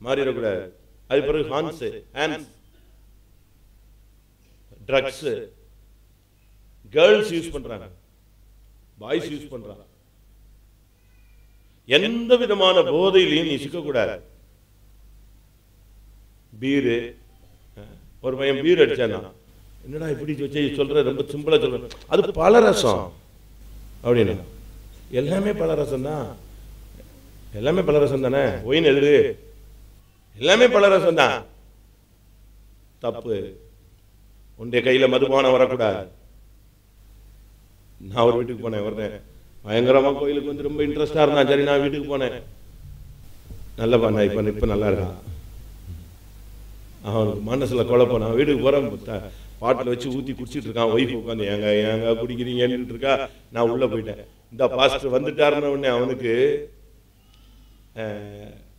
மாறிடக்கூடாது. அது பிறகு ஹான்ஸ் ட்ரக்ஸ் கேர்ள்ஸ் யூஸ் பண்றாங்க, பாய்ஸ் யூஸ் பண்றாங்க. எந்த விதமான போதையிலையும் நீ சிக்கக்கூடாது. பீரு, ஒரு பையன் பீர் அடிச்சானா, என்னடா இப்படி வச்சு சொல்ற, ரொம்ப சிம்பிளா சொல்ற, அது பலரசம் அப்படின்னு. எல்லாமே பலரசம் தான், எல்லாமே பலரசம் தானே. ஒயின் எது? எல்லாமே பலரசம் தான். தப்பு. உன்னுடைய கையில மதுபானம் வரக்கூடாது. நான் ஒரு வீட்டுக்கு போனேன், வரேன் பயங்கரமா கோயிலுக்கு வந்து ரொம்ப இன்ட்ரெஸ்டா இருந்தான். சரி நான் வீட்டுக்கு போனேன், நல்ல பண்ண இப்ப நல்லா இருக்கான். அவனுக்கு மனசுல குழப்பம். நான் வீட்டுக்கு போறேன், பாட்டில் வச்சு ஊத்தி குடிச்சிட்டு இருக்கான். ஒய்ஃப் உட்காந்து ஏங்க குடிக்கிறீங்கன்னு இருக்கா. நான் உள்ள போயிட்டேன். இந்த பாஸ்டர் வந்துட்டாருன்னு உடனே அவனுக்கு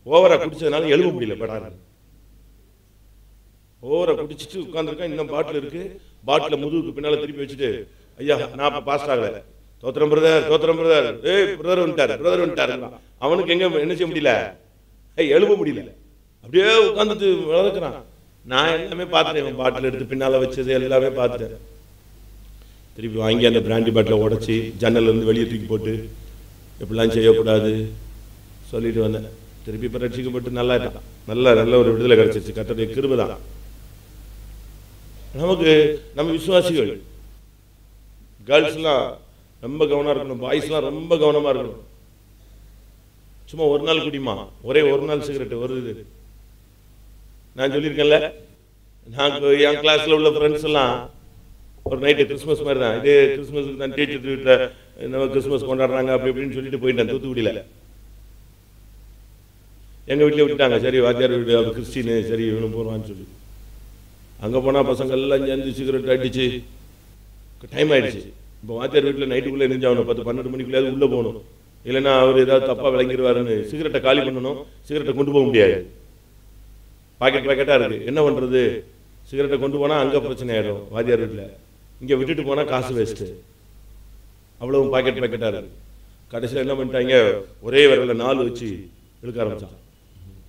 ஓவரா குடிச்சதுனால எழுத முடியல. படாரு ஓவரா குடிச்சிட்டு உட்காந்துருக்கான். இன்னும் பாட்டில் இருக்கு. பாட்டில முதுகுக்கு பின்னால திருப்பி வச்சுட்டு, ஐயா நான் இப்ப பாஸ்டர் ஆகல, தோத்திரம் பிரதர், பிரதர் வந்துட்டாரு. அவனுக்கு எங்க என்ன செய்ய முடியல, எழுத முடியல. அப்படியே உட்காந்துட்டு வளர்க்கிறான். நான் எல்லாமே பார்த்துட்டேன், பாட்டில் எடுத்து பின்னால வச்சது எல்லாமே பார்த்துட்டேன். திருப்பி வாங்கி அந்த பிராண்டி பாட்டில உடைச்சி ஜன்னல் இருந்து வெளியே தூக்கி போட்டு எப்படிலாம் செய்யக்கூடாது சொல்லிட்டு வந்தேன். திருப்பி இப்போ ரட்சிக்கப்பட்டு நல்லா இருக்கான். நல்ல ஒரு விடுதலை கிடைச்சிருச்சு. கர்த்தருடைய கிருபை தான். நமக்கு நம்ம விசுவாசிகள் கேர்ள்ஸ்லாம் ரொம்ப கவனமா இருக்கணும், பாய்ஸ்லாம் ரொம்ப கவனமா இருக்கணும். சும்மா ஒரு நாள் குடிமா, ஒரே ஒரு நாள் சிகரெட் வருது. நான் சொல்லியிருக்கேன்ல, நான் என் கிளாஸ்ல உள்ள ஃப்ரெண்ட்ஸ் எல்லாம் ஒரு நைட்டு கிறிஸ்மஸ் மாதிரி தான், இதே கிறிஸ்மஸுக்கு தான் டீச்சர் வீட்டில் நம்ம கிறிஸ்மஸ் கொண்டாடுறாங்க அப்படி இப்படின்னு சொல்லிட்டு போயிட்டேன் தூத்துக்குடியில். எங்கள் வீட்டில் விட்டுட்டாங்க. சரி வாத்தியார் வீடு, அது கிறிஸ்டின்னு, சரி இவனு போடுவான்னு சொல்லி அங்கே போனால் பசங்க எல்லாம் சேர்ந்து சிகரெட் அடிச்சு டைம் ஆயிடுச்சு. இப்போ வாத்தியார் வீட்டில் நைட்டுக்குள்ளே நெஞ்சாகணும், 10-12 மணிக்குள்ளேயாவது உள்ளே போகணும். இல்லைன்னா அவர் ஏதாவது தப்பாக விளங்கிடுவாருன்னு சிகரெட்டை காலி பண்ணணும். சிகரெட்டை கொண்டு போக முடியாது, பாக்கெட்டாக இருக்குது. என்ன பண்ணுறது? சிகரெட்டை கொண்டு போனால் அங்கே பிரச்சனை ஆகிடும் வாத்தியார் வீட்டில். இங்கே விட்டுட்டு போனால் காசு வேஸ்ட்டு. அவ்வளவு பாக்கெட்டாக இருக்குது. கடைசியில் என்ன பண்ணிட்டாங்க, ஒரே விரலில் 4 வச்சு இழுக்க ஆரம்பிச்சான்.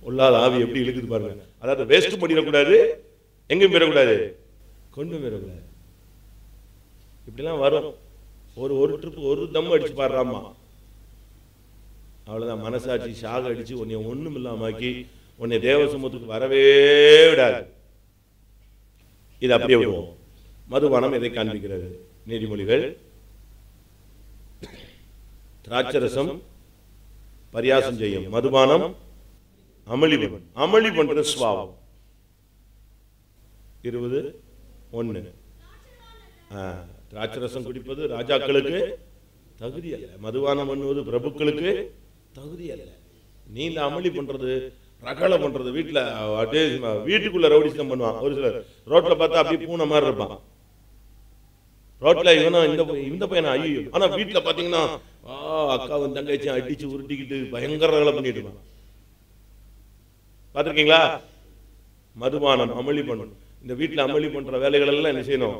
உள்ளாத ஆவி எப்படி இழுக்குது பாருங்க. அதாவது வேஸ்ட் பண்ணிடக்கூடாது, எங்கேயும் பெறக்கூடாது, கொண்டு பெறக்கூடாது. இப்படிலாம் வரும். ஒரு ட்ரிப் ஒரு தம் அடிச்சு பாடுறாமா, அவ்வளோதான். மனசாட்சி சாக அடிச்சு உன்னை ஒன்றும் இல்லாமாக்கி உன்னை தேவ சமூகத்துக்கு வரவே விடாது. இது அப்படியே விடுவோம். மதுபானம் எதை காண்பிக்கிறது? நீதிமொழிகள், திராட்சரசம் பரியாசம் செய்யும், மதுபானம் அமளி பண்ற சுவாவம். 20:1. திராட்சரசம் குடிப்பது ராஜாக்களுக்கு தகுதி அல்ல, மதுபானம் பண்ணுவது பிரபுக்களுக்கு தகுதி அல்ல. நீ இந்த அமளி பண்றது, ரகலை பண்றது, வீட்டுக்குள்ள ரவுடிசம் பண்ணுவான். ஒரு சிலர் ரோட்ல பார்த்தா அப்படியே பூனை மாதிரி இருப்பான். ரோட்ல இவனா இந்த பையனா ஐயோ, ஆனா வீட்டுல பாத்தீங்கன்னா அக்காவும் தங்கச்சியும் அடிச்சு உருட்டிக்கிட்டு பயங்கர ரகலை பண்ணிட்டு இருப்பான். பார்த்துருக்கீங்களா? மதுபானம் அமளி பண்ணணும். இந்த வீட்டில் அமளி பண்ற வேலைகள் எல்லாம் என்ன செய்யணும்?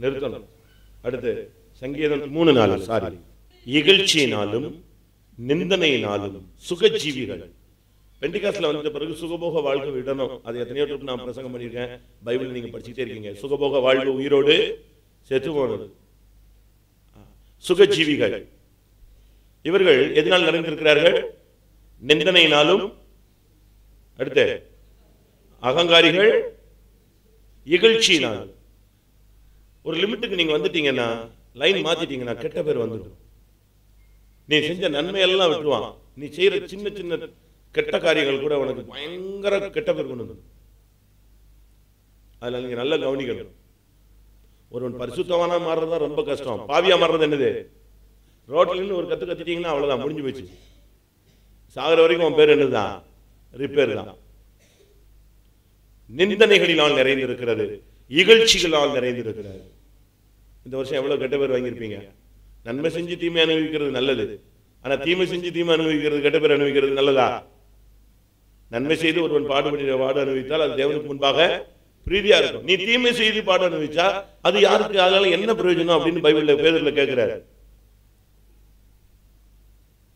நிறுத்தணும். அடுத்து சங்கீதம் 3:4. இகழ்ச்சியினாலும் நிந்தனையினாலும் சுகஜீவிகள். பெண்டிகாஸ்ல வந்த பிறகு சுகபோக வாழ்க்கை விடணும். அது எத்தனையோ ட்ரிப் நான் பிரசங்கம் பண்ணியிருக்கேன். பைபிள் நீங்க படிச்சுட்டே இருக்கீங்க. சுகபோக வாழ்வு உயிரோடு செத்து போனது. சுகஜீவிகள் இவர்கள் எதனால் நிறைந்திருக்கிறார்கள்? நிந்தனையினாலும், அடுத்து அகங்காரிகள், இகழ்ச்சியினால். ஒரு லிமிட்டுக்கு நீங்க வந்துட்டீங்கன்னா, லைன் மாத்திட்டீங்கன்னா கெட்ட பேர் வந்துடும். நீ செஞ்ச நன்மையெல்லாம் விட்டுருவான். நீ செய்யற சின்ன சின்ன கெட்ட காரியங்கள் கூட உனக்கு பயங்கர கெட்ட பேர் கொண்டு வந்து. அதுல நீங்க நல்ல கவனிக்கணும். ஒருவன் பரிசுத்தவானா மாறுறதா ரொம்ப கஷ்டம். பாவியா மாறுறது என்னது? ரோட்ல இருந்து ஒரு கத்து கத்திட்டீங்கன்னா அவ்வளவுதான், முடிஞ்சு போச்சு. சாகிற வரைக்கும் உன் பேர் என்னதுதான்? ரிப்பேர் தான். நிந்தனைகளினால் நிறைந்திருக்கிறது, இகழ்ச்சிகளால் நிறைந்திருக்கிறது. இந்த வருஷம் எவ்வளவு கெட்ட பேர் வாங்கியிருப்பீங்க. நன்மை செஞ்சு தீமை அனுபவிக்கிறது நல்லது. ஆனா தீமை செஞ்சு தீமை அனுபவிக்கிறது, கெட்ட பேர் அனுபவிக்கிறது நல்லதா? நன்மை செய்து ஒருவன் பாடு அனுபவித்தால் அது தேவனுக்கு முன்பாக பிரீதியா இருக்கும். நீ தீமை செய்து பாடு அனுபவிச்சா அது யாருக்கு, அதனால என்ன பிரயோஜனம் அப்படின்னு பைபிள்ல பேதுருல கேட்கிறாரு.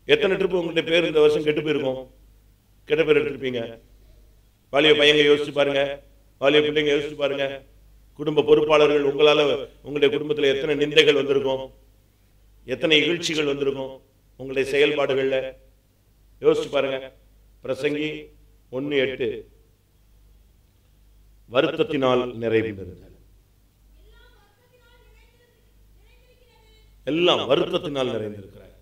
எத்தனை ட்ரிப் உங்களுடைய பேர் இந்த வருஷம் கெட்டு போயிருக்கும்? கெட்ட பேர் எடுத்திருப்பீங்க. வாலிய பையங்க யோசிச்சு பாருங்க, வாலிய பிள்ளைங்க யோசிச்சு பாருங்க. குடும்ப பொறுப்பாளர்கள், உங்களால உங்களுடைய குடும்பத்தில் எத்தனை நிந்தைகள் வந்திருக்கும், எத்தனை இகழ்ச்சிகள் வந்திருக்கும் உங்களுடைய செயல்பாடுகள்ல யோசிச்சு பாருங்க. பிரசங்கி 1:8 வருத்தத்தினால் நிறைந்திருந்தது. எல்லாம் வருத்தத்தினால் நிறைந்திருக்கிறார்.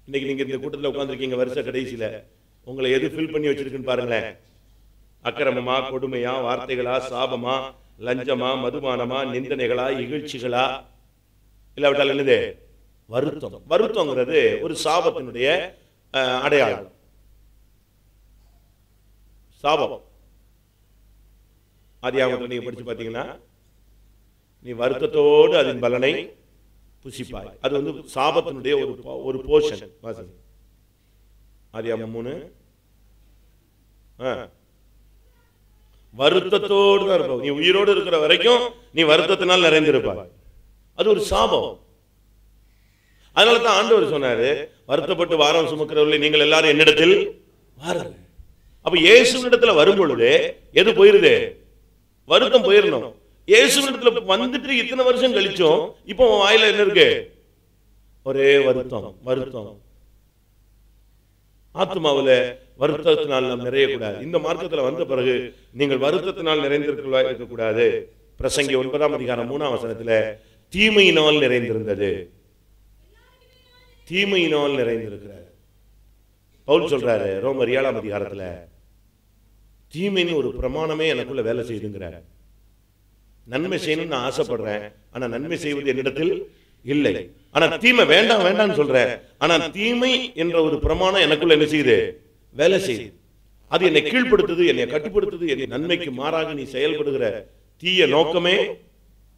இன்னைக்கு நீங்க இந்த கூட்டத்தில் உட்கார்ந்துருக்கீங்க, வருஷ கடைசியில உங்களை எது ஃபில் பண்ணி வச்சிருக்குன்னு பாருங்களேன். அக்கிரமமா, கொடுமையா, வார்த்தைகளா, சாபமா, லஞ்சமா, மதுபானமா, நிந்தனைகளா, இகழ்ச்சிகளா, இல்லாவிட்டால் என்னது? வருத்தம். வருத்தங்கிறது ஒரு சாபத்தினுடைய அடையாளம். சாபம் ஆதியாகமத்தில் நீங்க படிச்சு பார்த்தீங்கன்னா, நீ வருத்தத்தோடு அதன் பலனை புசிப்பாய். அது வந்து சாபத்தினுடைய ஒரு போர்ஷன். ஆதியாகமம் 3 வருத்தத்தோடு தான் இருப்ப. நீ உயிரோடு இருக்கிற வரைக்கும் நீ வருத்தத்தினால் நிறைந்திருப்பாய். அது ஒரு சாபம். அதனால தான் ஆண்டவர் சொன்னாரு, வருத்தப்பட்டு வாரம் சுமக்கிறவர்களை நீங்கள் எல்லாரும் என்னிடத்தில் வாருங்கள். அப்ப இயேசுவினிடத்துல வரும் பொழுது எது போயிருது? வருத்தம் போயிடணும். இயேசுவினிடத்துல வந்துட்டு இத்தனை வருஷம் கழிச்சோம், இப்போ வாயில என்ன இருக்கு? ஒரே வருத்தம். வருத்தம் ஆத்மாவில வருத்தத்தினால் நாம் நிறையக்கூடாது. இந்த மார்க்கத்தில் வந்த பிறகு நீங்கள் வருத்தத்தினால் நிறைந்திருக்க கூடாது. பிரசங்கி 9:3 தீமையினால் நிறைந்திருந்தது. தீமையினால் நிறைந்திருக்கிறார். பவுல் சொல்றாரு ரோமர் 7 தீமைன்னு ஒரு பிரமாணமே எனக்குள்ள வேலை செய்யுங்கிறார். நன்மை செய்யணும்னு நான் ஆசைப்படுறேன், ஆனா நன்மை செய்வது என்னிடத்தில் இல்லை. ஆனா தீமை வேண்டாம் வேண்டாம்னு சொல்றேன், ஆனா தீமை என்ற ஒரு பிரமாணம் எனக்குள்ள என்ன செய்யுது? வேலை செய்யுது. அது என்னை கீழ்ப்படுத்துது, என்னை கட்டுப்படுத்துது. என்னை நன்மைக்கு மாறாக நீ செயல்படுகிற தீய நோக்கமே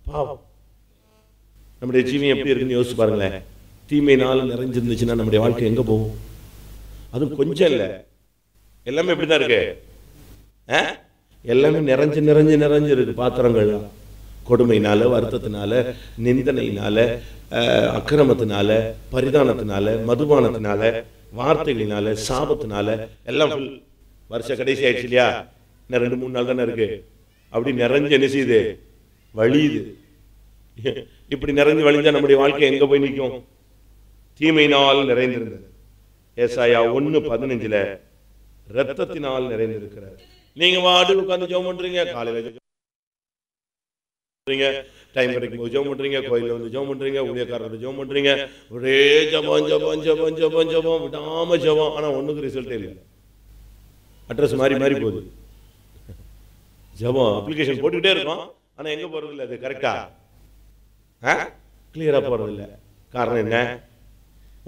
பாவம். நம்முடைய ஜீவியம் எப்படி இருக்குன்னு யோசிச்சு பாருங்களேன். தீமையினால் நிறைஞ்சிருந்துச்சுன்னா நம்முடைய வாழ்க்கை எங்க போகும்? அதுவும் கொஞ்சம் இல்ல, எல்லாமே எப்படிதான் இருக்கு? எல்லாமே நிறைஞ்சு நிறைஞ்சு நிறைஞ்சு இருக்கு. பாத்திரங்கள் கொடுமையினால, வருத்தத்தினால, நிந்தனையினால, அக்கிரமத்தினால, பரிதானத்தினால, மதுபானத்தினால, வார்த்தைகளினால, சாபத்தினால எல்லாம் வருஷ கடைசி ஆயிடுச்சு இல்லையா? இன்னும் 2-3 நாள் தானே இருக்கு. அப்படி நிறைஞ்சு என்ன செய்யுது? வழியுது. இப்படி நிறைஞ்சு வழிஞ்சா நம்முடைய வாழ்க்கை எங்க போய் நிற்கும்? தீமையினால் நிறைந்திருந்தது. ஏசாயா 1:15 ரத்தத்தினால் நிறைந்திருக்கிறார். நீங்க வாடு உட்கார்ந்து ஜெபம் பண்றீங்க, காலையில டைம் கிடைக்கும் போது ஜெபம் பண்றீங்க, கோயில்ல வந்து ஜெபம் பண்றீங்க, ஊழியக்காரர் ஜெபம் பண்றீங்க, ஒரே ஜெபம் ஜெபம் ஜெபம் ஜெபம் ஜெபம் விடாம ஜெபம். ஆனா ஒண்ணுக்கு ரிசல்ட் இல்லை. அட்ரஸ் மாறி மாறி போகுது. ஜெபம் அப்ளிகேஷன் போட்டுக்கிட்டே இருக்கோம், ஆனா எங்க போறது இல்லை. அது கரெக்டா கிளியரா போறது இல்லை. காரணம் என்ன?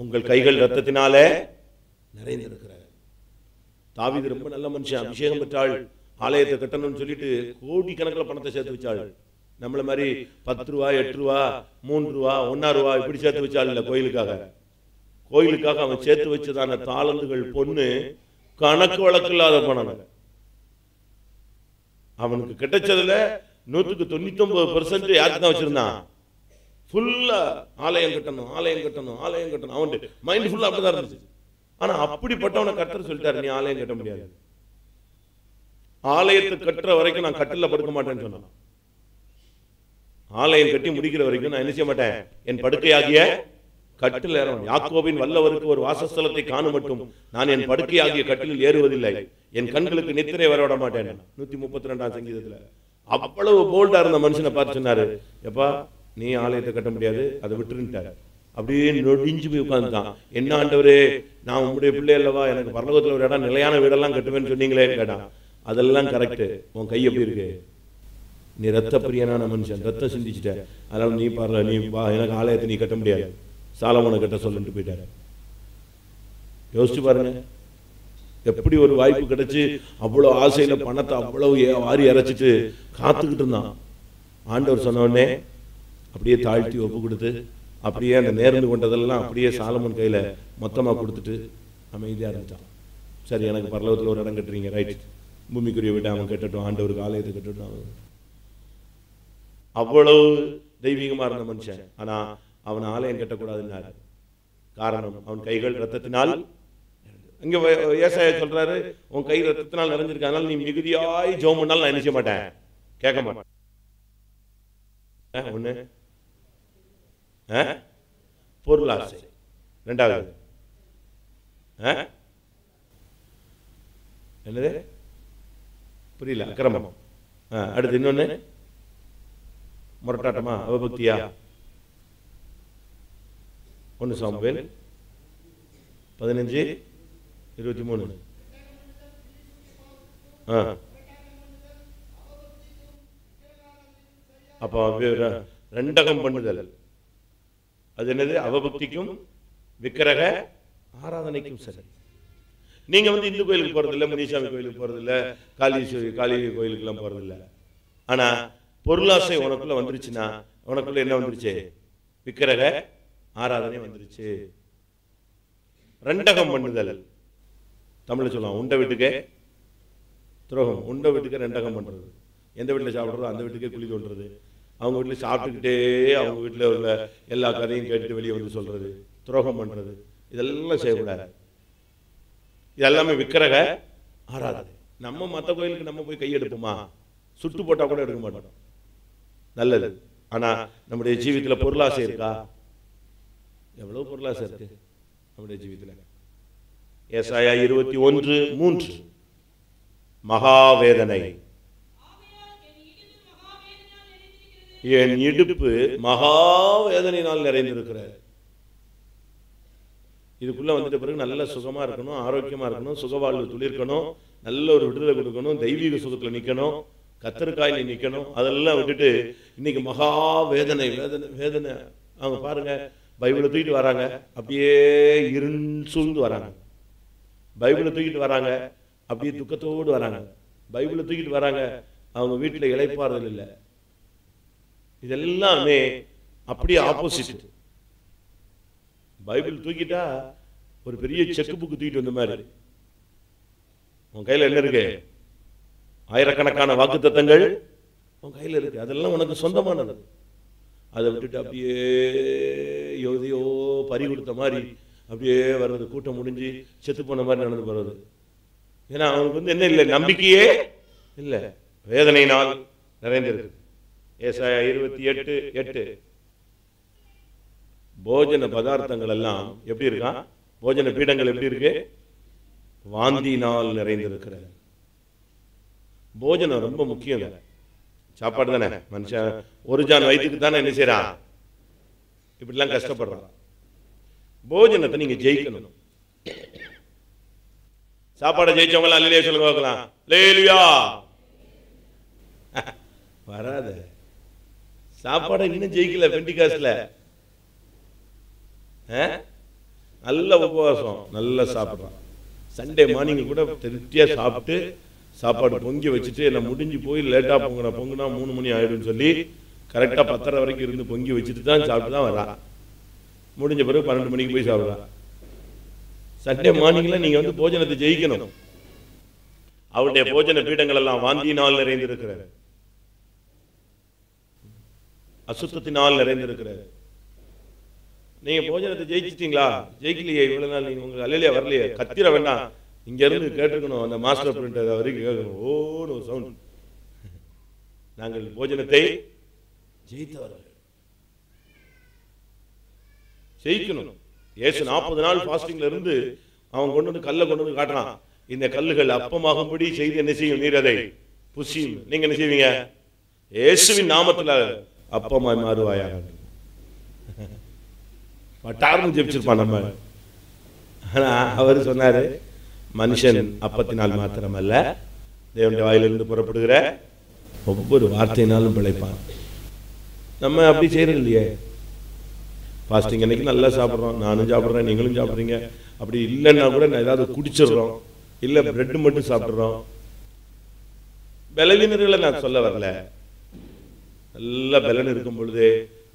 உங்கள் கைகள் ரத்தத்தினாலே நிறைந்திருக்கிறார். தாவீது ரொம்ப நல்ல மனுஷன், அபிஷேகம் பெற்றாள், ஆலயத்தை கட்டணும்னு சொல்லிட்டு கோடிக்கணக்கில் பணத்தை சேர்த்து வச்சாள். நம்மள மாதிரி 10 ரூபா 8 ரூபா 3 ரூபா 1 ரூபா இப்படி சேர்த்து வச்சாள் இல்ல. கோயிலுக்காக அவன் சேர்த்து வச்சதான தாளந்துகள் பொண்ணு கணக்கு வழக்கு இல்லாத பணம். அவனுக்கு கிடைச்சதுல 199% யாருக்கு தான் வச்சிருந்தான்? ஃபுல்லா ஆலயம் கட்டணும், ஆலயம் கட்டணும், ஆலயம் கட்டணும். அவன் மைண்ட் ஃபுல்லா அப்படிதான் இருந்துச்சு. ஆனா அப்படிப்பட்டவனை கர்த்தர் சொல்லிட்டாரு, நீ ஆலயம் கட்ட முடியாது. ஆலயத்தை கட்டுற வரைக்கும் நான் கட்டில படுக்க மாட்டேன்னு சொன்னான். ஆலயம் கட்டி முடிக்கிற வரைக்கும் நான் என்ன செய்ய மாட்டேன், என் படுக்கையாகிய கட்டில் ஏற. யாக்கோபின் வல்லவருக்கு ஒரு வாசஸ்தலத்தை காண மட்டும் நான் என் படுக்கையாகிய கட்டிலில் ஏறுவதில்லை, என் கண்களுக்கு நித்திரை வர விட மாட்டேன். 132ஆம் சங்கீதத்துல அவ்வளவு போல்டா இருந்த மனுஷனை பார்த்து சொன்னாரு, எப்பா நீ ஆலயத்தை கட்ட முடியாது, அதை விட்டுருட்டாரு. அப்படியே நொடிஞ்சு போய் உட்கார்ந்துட்டான். என்ன ஆண்டவரே, நான் உங்களுடைய பிள்ளை அல்லவா, எனக்கு பரலோகத்தில் ஒரு இடம் நிலையான வீடெல்லாம் கட்டுவேன்னு சொன்னீங்களே கேட்டான். அதெல்லாம் கரெக்ட், உன் கை எப்படி இருக்கு, நீ ரத்த பிரியனான மனுஷன், ரத்தம் சிந்திச்சிட்ட, அதனால நீ பாரு, நீ வா, எனக்கு ஆலயத்தை நீ கட்ட முடியாது, சாலமோனை கட்ட சொல்லிட்டு போயிட்டாரு. யோசிச்சு பாருங்க, எப்படி ஒரு வாய்ப்பு கிடைச்சு அவ்வளவு ஆசையில பணத்தை அவ்வளவு வாரி அரைச்சிட்டு காத்துக்கிட்டு இருந்தான். ஆண்டவர் சொன்ன உடனே அப்படியே தாழ்த்தி ஒப்பு கொடுத்து அப்படியே அந்த நேர்ந்து கொண்டதெல்லாம் அப்படியே சாலமோன் கையில மொத்தமா கொடுத்துட்டு அமைதியா இருந்துட்டான். சரி, எனக்கு பரலோகத்தில் ஒரு இடம் கட்டுறீங்க, ரைட், பூமிக்குரிய விட அவன் கட்டட்டும், ஆண்டவருக்கு ஆலயத்தை கட்டட்டும். அவ்வளவு தெய்வீகமா இருந்த மனுஷன். ஆனா அவன் ஆலயம் கட்டக்கூடாதுன்னாரு. காரணம், அவன் கைகள் ரத்தத்தினால், இங்க ஏசாயா சொல்றாரு, உன் கை ரத்தத்தினால் நிறைஞ்சிருக்கு, அதனால நீ மிகுதியாய் ஜெபம் பண்ணாலும் நான் என்ன செய்ய மாட்டேன், கேட்க மாட்டேன். ஒண்ணு பொருளாசை, ரெண்டாவது என்னது புரியல, அக்கிரமம், அடுத்து இன்னொன்னு முரட்டாட்டமா, அவபக்தியா. 1 சாமுவேல் 15:23. அப்போ ரெண்டகம் பண்ணுதல், அது என்னது, அவபக்திக்கும் விக்கிரக ஆராதனைக்கும் சரி. நீங்க இந்து கோயிலுக்கு போறதில்ல, முனிசாமி கோயிலுக்கு போறதில்ல, காளி கோயிலுக்கு எல்லாம் போறதில்ல. ஆனா பொருளாசை உனக்குள்ள வந்துருச்சுன்னா, உனக்குள்ள என்ன வந்துருச்சு, விக்கிரக ஆராதனை வந்துருச்சு. ரெண்டகம் பண்ணுதல், தமிழ்ல சொல்லலாம் உண்ட வீட்டுக்கு துரோகம். உண்ட வீட்டுக்கு ரெண்டகம் பண்றது, எந்த வீட்டில் சாப்பிட்றதோ அந்த வீட்டுக்கே குழி தோன்றது, அவங்க வீட்டில் சாப்பிட்டுக்கிட்டே அவங்க வீட்டில் உள்ள எல்லா கதையும் கேட்டுட்டு வெளியே வந்து சொல்றது, துரோகம் பண்றது, இதெல்லாம் செய்யக்கூடாது. இதெல்லாமே விக்கிரக ஆராதனை. நம்ம மற்ற கோயிலுக்கு நம்ம போய் கையெடுப்போமா, சுட்டு போட்டா கூட எடுக்க மாட்டோம், நல்லது. ஆனா நம்முடைய ஜீவிதத்தில் பொருளாசை இருக்கா? எவ்வளவு பொருளாசை இருக்கு நம்முடைய ஜீவிதத்தில். ஏசாயா 21:3, மகாவேதனை, என் இடுப்பு மகாவேதனையினால் நிறைந்திருக்கிறது. இதுக்குள்ள வந்துட்ட பிறகு நல்ல சுகமா இருக்கணும், ஆரோக்கியமா இருக்கணும், சுகவாழ்வு துளிர்க்கணும், நல்ல ஒரு விடுதலை கொடுக்கணும், தெய்வீக சுகத்துல நிக்கணும், கத்தருக்காய் நிக்கணும். அதெல்லாம் விட்டுட்டு இன்னைக்கு மகா வேதனை வேதனை வேதனை. அவங்க பாருங்க, பைபிளை தூக்கிட்டு வராங்க, அப்படியே சூழ்ந்து வராங்க. பைபிளை தூக்கிட்டு வராங்க, அப்படியே துக்கத்தோடு வராங்க. பைபிளை தூக்கிட்டு வராங்க, அவங்க வீட்டில் இளைப்பாறுதல் இல்லை. இதெல்லாமே அப்படியே ஆப்போசிட். பைபிள் தூக்கிட்டா ஒரு பெரிய செக் புக் தூக்கிட்டு வந்த மாதிரி. உன் கையில என்ன இருக்கு? ஆயிரக்கணக்கான வாக்குத்தத்தங்கள் உன் கையில இருக்கு. அதெல்லாம் உனக்கு சொந்தமானது. அதை விட்டுட்டு அப்படியே எதையோ பறி கொடுத்த மாதிரி அப்படியே வர்றது, கூட்டம் முடிஞ்சு செத்து போன மாதிரி நடந்து போறது. ஏன்னா அவனுக்கு என்ன இல்லை, நம்பிக்கையே இல்லை, வேதனையினால் நிறைந்திருக்கு. ஏசாயா 28:8. போஜன பதார்த்தங்கள் எல்லாம் எப்படி இருக்கா? போஜன பீடங்கள் எப்படி இருக்கு? வாந்தினால் நிறைந்திருக்கிறது. போஜனம் ரொம்ப முக்கியம். சாப்பாடு தானே. மனுஷன் ஒரு ஜான் வயிற்றுக்கு தானே என்ன செய்யறான், இப்படிலாம் கஷ்டப்படுறான். போஜனத்தை நீங்க ஜெயிக்கணும். சாப்பாடை ஜெயிச்சவங்க அல்லேலூயா சொல்லுங்க பார்க்கலாம். அல்லேலூயா. வராது. சாப்பாடை இன்னும் ஜெயிக்கல. பெண்டிகாஸ்ட்ல நல்ல உபவாசம், நல்லா சாப்பிட்றான். சண்டே மார்னிங் கூட திருப்தியா சாப்பிட்டு சாப்பாடு பொங்கி வச்சுட்டு என்ன முடிஞ்சு போய் லேட்டா பொங்குனா 3 மணி ஆயிடும் சொல்லி கரெக்டா 10:30 வரைக்கும் இருந்து பொங்கி வச்சுட்டு தான் சாப்பிட்டு தான் வர்றான். முடிஞ்ச பிறகு 12 மணிக்கு போய் சாப்பிட்றான். சண்டே மார்னிங்ல நீங்க போஜனத்தை ஜெயிக்கணும். அவருடைய போஜன பீடங்கள் எல்லாம் வாந்தியினால் நிறைந்திருக்கிறது, அசுத்தத்தினால் நிறைந்திருக்கிறது. நீங்க போஜனத்தை ஜெயிச்சிட்டீங்களா? ஜெயிக்கலையே, இவ்வளவு நாள் நீங்க உங்களுக்கு அல்லையா வரலையே, கத்திர வேண்டாம், இங்க இருந்து கேட்டுக்கணும், அந்த மாஸ்டர் பிரிண்ட் வரைக்கும் கேட்கணும். ஓன்னு சவுண்ட். நாங்கள் போஜனத்தை ஜெயித்தவர்கள், ஜெயிக்கணும். இயேசு 40 நாள் ஃபாஸ்டிங்ல இருந்து அவன் கொண்டு வந்து கல்லை கொண்டு வந்து காட்டுறான். இந்த கல்லுகள் அப்பமாகும்படி செய்து என்ன செய்யும், நீர் அதை புசியும். நீங்க என்ன செய்வீங்க? இயேசுவின் நாமத்துல அப்பமாய் மாறுவாயா. பட்டார்னு ஜெபிச்சிருப்பான் நம்ம. ஆனா அவர் சொன்னாரு, மனுஷன் அப்பத்தினால் மாத்திரமல்ல, தேவனுடைய வாயிலிருந்து புறப்படுகிற ஒவ்வொரு வார்த்தையினாலும் பிழைப்பான். நம்ம அப்படி செய்யறது இல்லையே. ஃபாஸ்டிங் அன்னைக்கு நல்லா சாப்பிட்றோம், நானும் சாப்பிட்றேன், நீங்களும் சாப்பிட்றீங்க. அப்படி இல்லைன்னா கூட நான் ஏதாவது குடிச்சிடுறோம், இல்லை பிரெட் மட்டும் சாப்பிட்றோம். பலவீனர்களை நான் சொல்ல வரல. நல்ல பலன் இருக்கும் பொழுது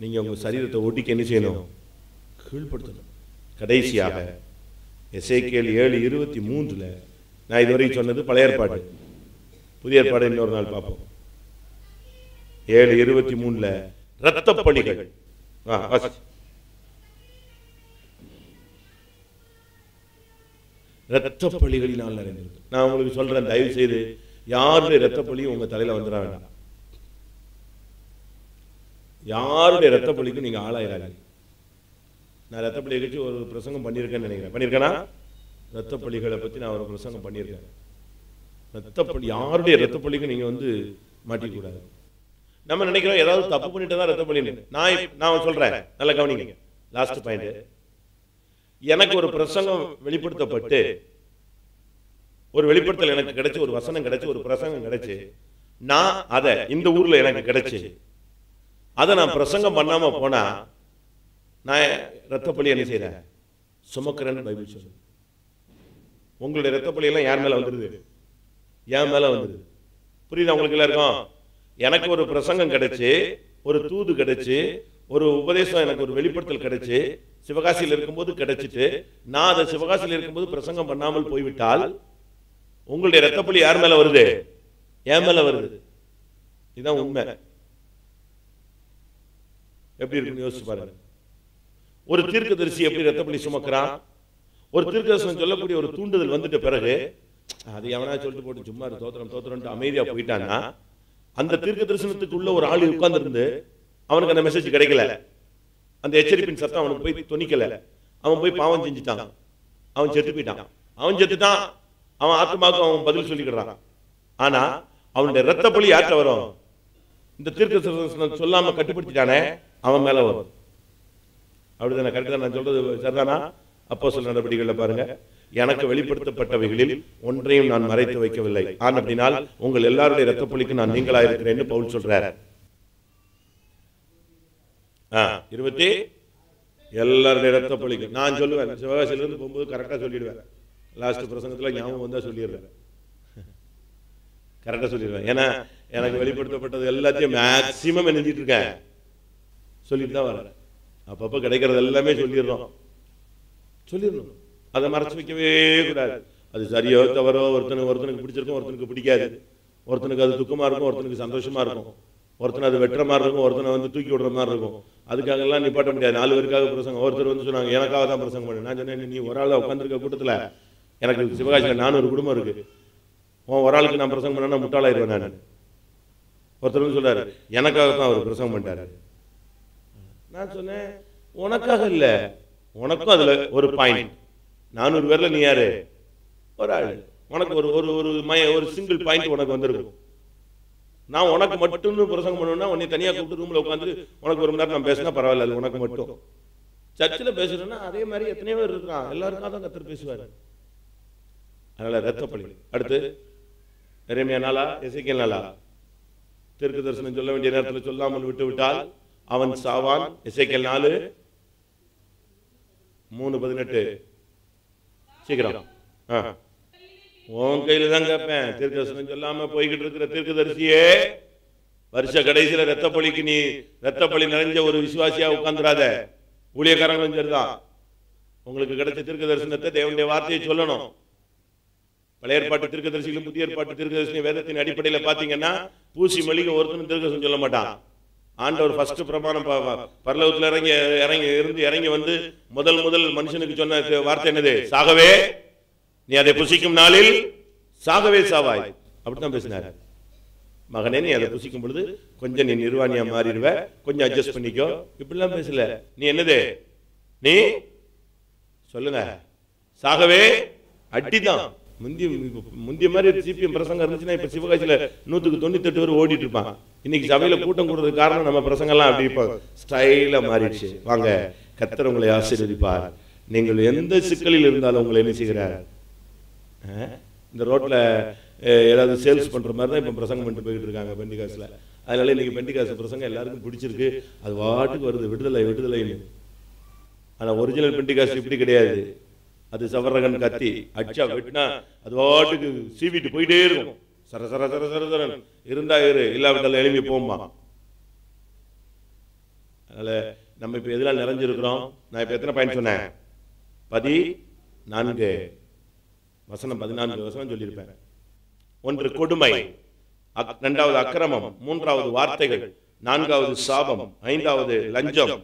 நீங்க உங்க சரீரத்தை ஓட்டிக்க என்ன செய்யணும், கீழ்படுத்தணும். கடைசியாக எசேக்கியேல் 7:23 நான் இதுவரை சொன்னது பழைய ஏற்பாடு. புதிய ஏற்பாடு இன்னொரு நாள் பார்ப்போம். 7:23 இரத்த பலிகள். இரத்த பலிகளினால் நிறைந்திருக்கு. நான் உங்களுக்கு சொல்றேன், தயவு செய்து யாருடைய இரத்த பலியும் உங்க தலையில வந்துட வேண்டாம். யாருடைய இரத்த பலிக்கும் நீங்க ஆளாயிராங்க. நான் இரத்த பலியை வச்சு ஒரு பிரசங்கம் பண்ணியிருக்கேன்னு நினைக்கிறேன். பண்ணியிருக்கேனா? இரத்த பலிகளை பத்தி நான் ஒரு பிரசங்கம் பண்ணியிருக்கேன். இரத்த பலி, யாருடைய இரத்த பலிக்கும் நீங்க வந்து மாட்டிக்க கூடாது. நம்ம நினைக்கிறோம் ஏதாவது தப்பு பண்ணிட்டு தான் இரத்த பலின்னு. நான் சொல்றேன், நல்லா கவனிங்க. லாஸ்ட் பாயிண்ட், எனக்கு ஒரு பிரசங்கம் வெளிப்படுத்தப்பட்டு, ஒரு வெளிப்படுத்தல் எனக்கு கிடைச்சு, ஒரு வசனம் கிடைச்சு, ஒரு பிரசங்கம் கிடைச்சு, நான் அதை இந்த ஊர்ல எனக்கு கிடைச்சு அதை நான் பிரசங்கம் பண்ணாம போனா நான் இரத்த பலி என்ன செய்யறேன், சுமக்கிறேன்னு பைபிள் சொல்லுது. உங்களுடைய இரத்த பலி எல்லாம் யார் மேல வந்துருது? என் மேல வந்துருது. புரியுதா உங்களுக்கு எல்லாருக்கும்? எனக்கு ஒரு பிரசங்கம் கிடைச்சு, ஒரு தூது கிடைச்சு, ஒரு உபதேசம், எனக்கு ஒரு வெளிப்படுத்தல் கிடைச்சு, சிவகாசியில் இருக்கும்போது கிடைச்சிட்டு நான் அதை சிவகாசியில் இருக்கும்போது பிரசங்கம் பண்ணாமல் போய்விட்டால் உங்களுடைய இரத்த பலி யார் மேல வருது? என் மேல வருது. இதுதான் உண்மை. எப்படி இருக்குன்னு யோசிச்சு பாருங்க. ஒரு தீர்க்கதரிசி எப்படி இரத்த பலி சுமக்கிறான்? ஒரு தீர்க்கதரிசனம் சொல்லக்கூடிய ஒரு தூண்டுதல் வந்துட்ட பிறகு அது எவனா சொல்லிட்டு போட்டு சும்மா தோத்திரம் அமைதியா போயிட்டான்னா, அந்த தீர்க்க தரிசனத்துக்குள்ள ஒரு ஆள் உட்கார்ந்து இருந்து அவனுக்கு அந்த மெசேஜ் கிடைக்கல, அந்த எச்சரிப்பின் சத்தம் அவனுக்கு போய் துணிக்கல, அவன் போய் பாவம் செஞ்சுட்டான், அவன் செத்து போயிட்டான். அவன் செத்துட்டான், அவன் ஆத்மாவுக்கு அவன் பதில் சொல்லிக்கிறான். ஆனா அவனுடைய இரத்த பலி யார்கிட்ட வரும்? இந்த தீர்க்க தரிசனம் சொல்லாம கட்டுப்படுத்திட்டானே அவன் மேல வரும். அப்படிதானே? கரெக்ட் தான் நான் சொல்றது? சரிதானா? அப்போஸ்தலர் நடவடிக்கைகளை பாருங்க. எனக்கு வெளிப்படுத்தப்பட்டவைகளில் ஒன்றையும் நான் மறைத்து வைக்கவில்லை, அப்படினால் உங்கள் எல்லாருடைய இரத்த பலிக்கு நான் நீங்களாயிருக்கிறேன்னு பவுல் சொல்றார். 20 எல்லாருடைய இரத்த பலிக்கு நான் சொல்லுவேன். சிவகாசியிலிருந்து போகும்போது கரெக்டா சொல்லிடுவேன். லாஸ்ட் பிரசங்கத்துல ஞாபகம் வந்தா சொல்லிடுறேன், கரெக்டா சொல்லிடுவேன். ஏன்னா எனக்கு வெளிப்படுத்தப்பட்டது எல்லாத்தையும் மேக்சிமம் நினைச்சிட்டு இருக்கேன், சொல்லிட்டு தான் வரேன். அப்பப்ப கிடைக்கிறது எல்லாமே சொல்லிடணும். அதை மறைச்சு வைக்கவே கூடாது. அது சரியோ தவறோ, ஒருத்தனுக்கு பிடிச்சிருக்கும், ஒருத்தனுக்கு பிடிக்காது, ஒருத்தனுக்கு அது துக்கமா இருக்கும், ஒருத்தனுக்கு சந்தோஷமா இருக்கும், ஒருத்தனை அது வெட்டுற மாதிரி இருக்கும், ஒருத்தனை வந்து தூக்கி விடுற மாதிரி இருக்கும். அதுக்காக எல்லாம் நிப்பாட்ட முடியாது. 4 பேருக்காக பிரசங்கம். ஒருத்தர் வந்து சொன்னாங்க எனக்காக தான் பிரசங்கம் பண்ணு. நான் சொன்னேன், நீ ஒரு ஆள் உட்காந்துருக்க கூட்டத்தில் எனக்கு சிவகாசியில் 400 குடும்பம் இருக்கு, ஒரு ஆளுக்கு நான் பிரசங்கம் பண்ணா முட்டாளாயிருவேன் நான். ஒருத்தர் வந்து சொல்றாரு எனக்காக தான் அவர் பிரசங்கம் பண்ணிட்டாரு. நான் சொன்னேன் உனக்காக இல்ல, உனக்கும் அதுல ஒரு பாயிண்ட். 400 பேர்ல நீ யாரு? ஒரு ஆள். உனக்கு ஒரு சிங்கிள் பாயிண்ட் உனக்கு வந்திருக்கும். நான் உனக்கு மட்டும் பிரசங்கம் பண்ணுவேன்னா உன்னை தனியா கூப்பிட்டு ரூம்ல உட்காந்து உனக்கு 1 மணி நேரம் நான் பேசினா பரவாயில்ல, அது உனக்கு மட்டும். சர்ச்சில் பேசுறேன்னா அதே மாதிரி எத்தனையோ பேர் இருக்கான், எல்லாருக்காக தான் கர்த்தர் பேசுவார். அதனால இரத்த பலி. அடுத்து எரேமியா 4 எசேக்கியேல் 4 தீர்க்க தரிசனம் சொல்ல வேண்டிய நேரத்தில் சொல்லாமல் விட்டு விட்டால் அவன் சாவான். எசேக்கியேல் 4:3-18 சீக்கிரம். உன் கையில தான் கேட்பேன். தீர்க்க தரிசனம் சொல்லாம போய்கிட்டு இருக்கிற தீர்க்க தரிசியே, வருஷ கடைசியில ரத்த பலிக்கு நீ ரத்த பலி நிறைஞ்ச ஒரு விசுவாசியா உட்கார்ந்துராத. ஊழியக்காரங்களும் சரிதான், உங்களுக்கு கிடைச்ச தீர்க்க தரிசனத்தை தேவனுடைய வார்த்தையை சொல்லணும். பழைய ஏற்பாட்டு தீர்க்க தரிசிகளும் புதிய ஏற்பாட்டு தீர்க்க தரிசன வேதத்தின் அடிப்படையில் பாத்தீங்கன்னா பூசி மளிகை ஒருத்தனும் தீர்க்க தரிசனம் சொல்ல மாட்டான். ஆண்டவர் ஃபர்ஸ்ட் பிரமாணம் பரலோகத்தில் இறங்கி வந்து முதல் மனுஷனுக்கு சொன்ன வார்த்தை என்னது? சாகவே நீ அதை புசிக்கும் நாளில் சாகவே சாவாய். அப்படித்தான் பேசினார். மகனே, நீ அதை புசிக்கும் பொழுது கொஞ்சம் நீ நிர்வாணியா மாறிடுவ, கொஞ்சம் அட்ஜஸ்ட் பண்ணிக்கோ. இப்படிலாம் பேசல. நீ என்னது? நீ சொல்லுங்க, சாகவே அடிதான். முந்திய மாதிரி சிபிஎம் பிரசங்கம் இருந்துச்சுன்னா இப்ப சிவகாசியில 198 பேர் ஓடிட்டு இருப்பான். இன்னைக்கு சபையில கூட்டம் கூடுறதுக்கு காரணம் நம்ம பிரசங்கம்லாம் அப்படி இப்போ ஸ்டைலா மாறிடுச்சு. வாங்க, கர்த்தர் உங்களை ஆசீர்வதிப்பார். நீங்கள் எந்த சிக்கலில் இருந்தாலும் உங்களை என்ன செய்கிறார்? இந்த ரோட்ல ஏதாவது சேல்ஸ் பண்ற மாதிரி தான் இப்ப பிரசங்கம் பண்ணிட்டு போயிட்டு இருக்காங்க பெண்டிகாஸ்ல. அதனால இன்னைக்கு பெண்டிகாஸ் பிரசங்கம் எல்லாருக்கும் பிடிச்சிருக்கு. அது வாட்டுக்கு வருது, விடுதலைன்னு. ஆனா ஒரிஜினல் பெண்டிகாஸ் இப்படி கிடையாது. அது சவரகன் கத்தி அச்சா வெட்டினா அது வாட்டுக்கு சீவிட்டு போயிட்டே இருக்கும். சர சர சர சர சரன் இருந்தா இல்லாவிட்டால் எழுப்பி போமா. அதனால நம்ம இப்ப எதெல்லாம் நிறைஞ்சிருக்கிறோம்? நான் இப்ப எத்தனை பாயிண்ட் சொன்னேன்? 14 வசனம் சொல்லியிருப்பேன். 1 கொடுமை, 2வது அக்கிரமம், 3வது வார்த்தைகள், 4வது சாபம், 5வது லஞ்சம்,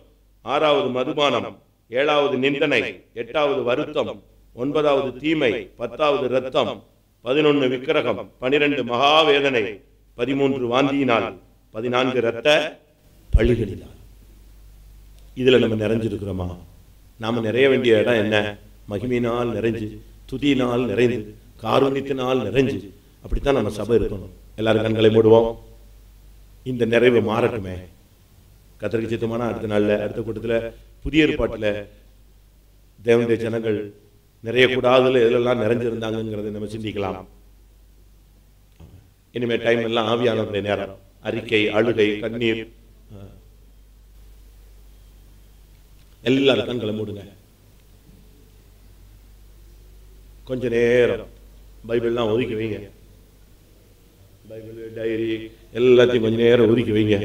6வது மதுபானம், 7வது நிந்தனை, 8வது வருத்தம், 9வது தீமை, 10வது இரத்தம், 11 விக்கிரகம், 12 மகாவேதனை, 13 வாந்தியினால், 14 இரத்த பழிகளினால். இதுல நம்ம நிறைஞ்சிருக்கிறோமா? நாம நிறைய வேண்டிய இடம் என்ன? மகிமையினால் நிறைஞ்சு, துதியினால் நிறைந்து, காருண்யத்தினால் நிறைஞ்சு. அப்படித்தான் நம்ம சபை இருக்கணும். எல்லாரும் கண்களை மூடுவோம். இந்த நிறைவு மாறட்டுமே. கர்த்தருக்கு சித்தமான அடுத்த நாள்ல அடுத்த கூட்டத்தில் புதிய ஏற்பாட்டில் தேவனுடைய ஜனங்கள் நிறைய கூடாதுல எதெல்லாம் நிறைஞ்சிருந்தாங்கிறத நம்ம சிந்திக்கலாம். இனிமே டைம் எல்லாம் ஆவியானவருடைய நேரம். அறிக்கை, அழுகை, கண்ணீர். எல்லாரும் கண்களை மூடுங்க. கொஞ்ச நேரம் பைபிள்லாம் ஒதுக்கி வைங்க. பைபிள், டைரி எல்லாத்தையும் கொஞ்ச நேரம் ஒதுக்கி வைங்க.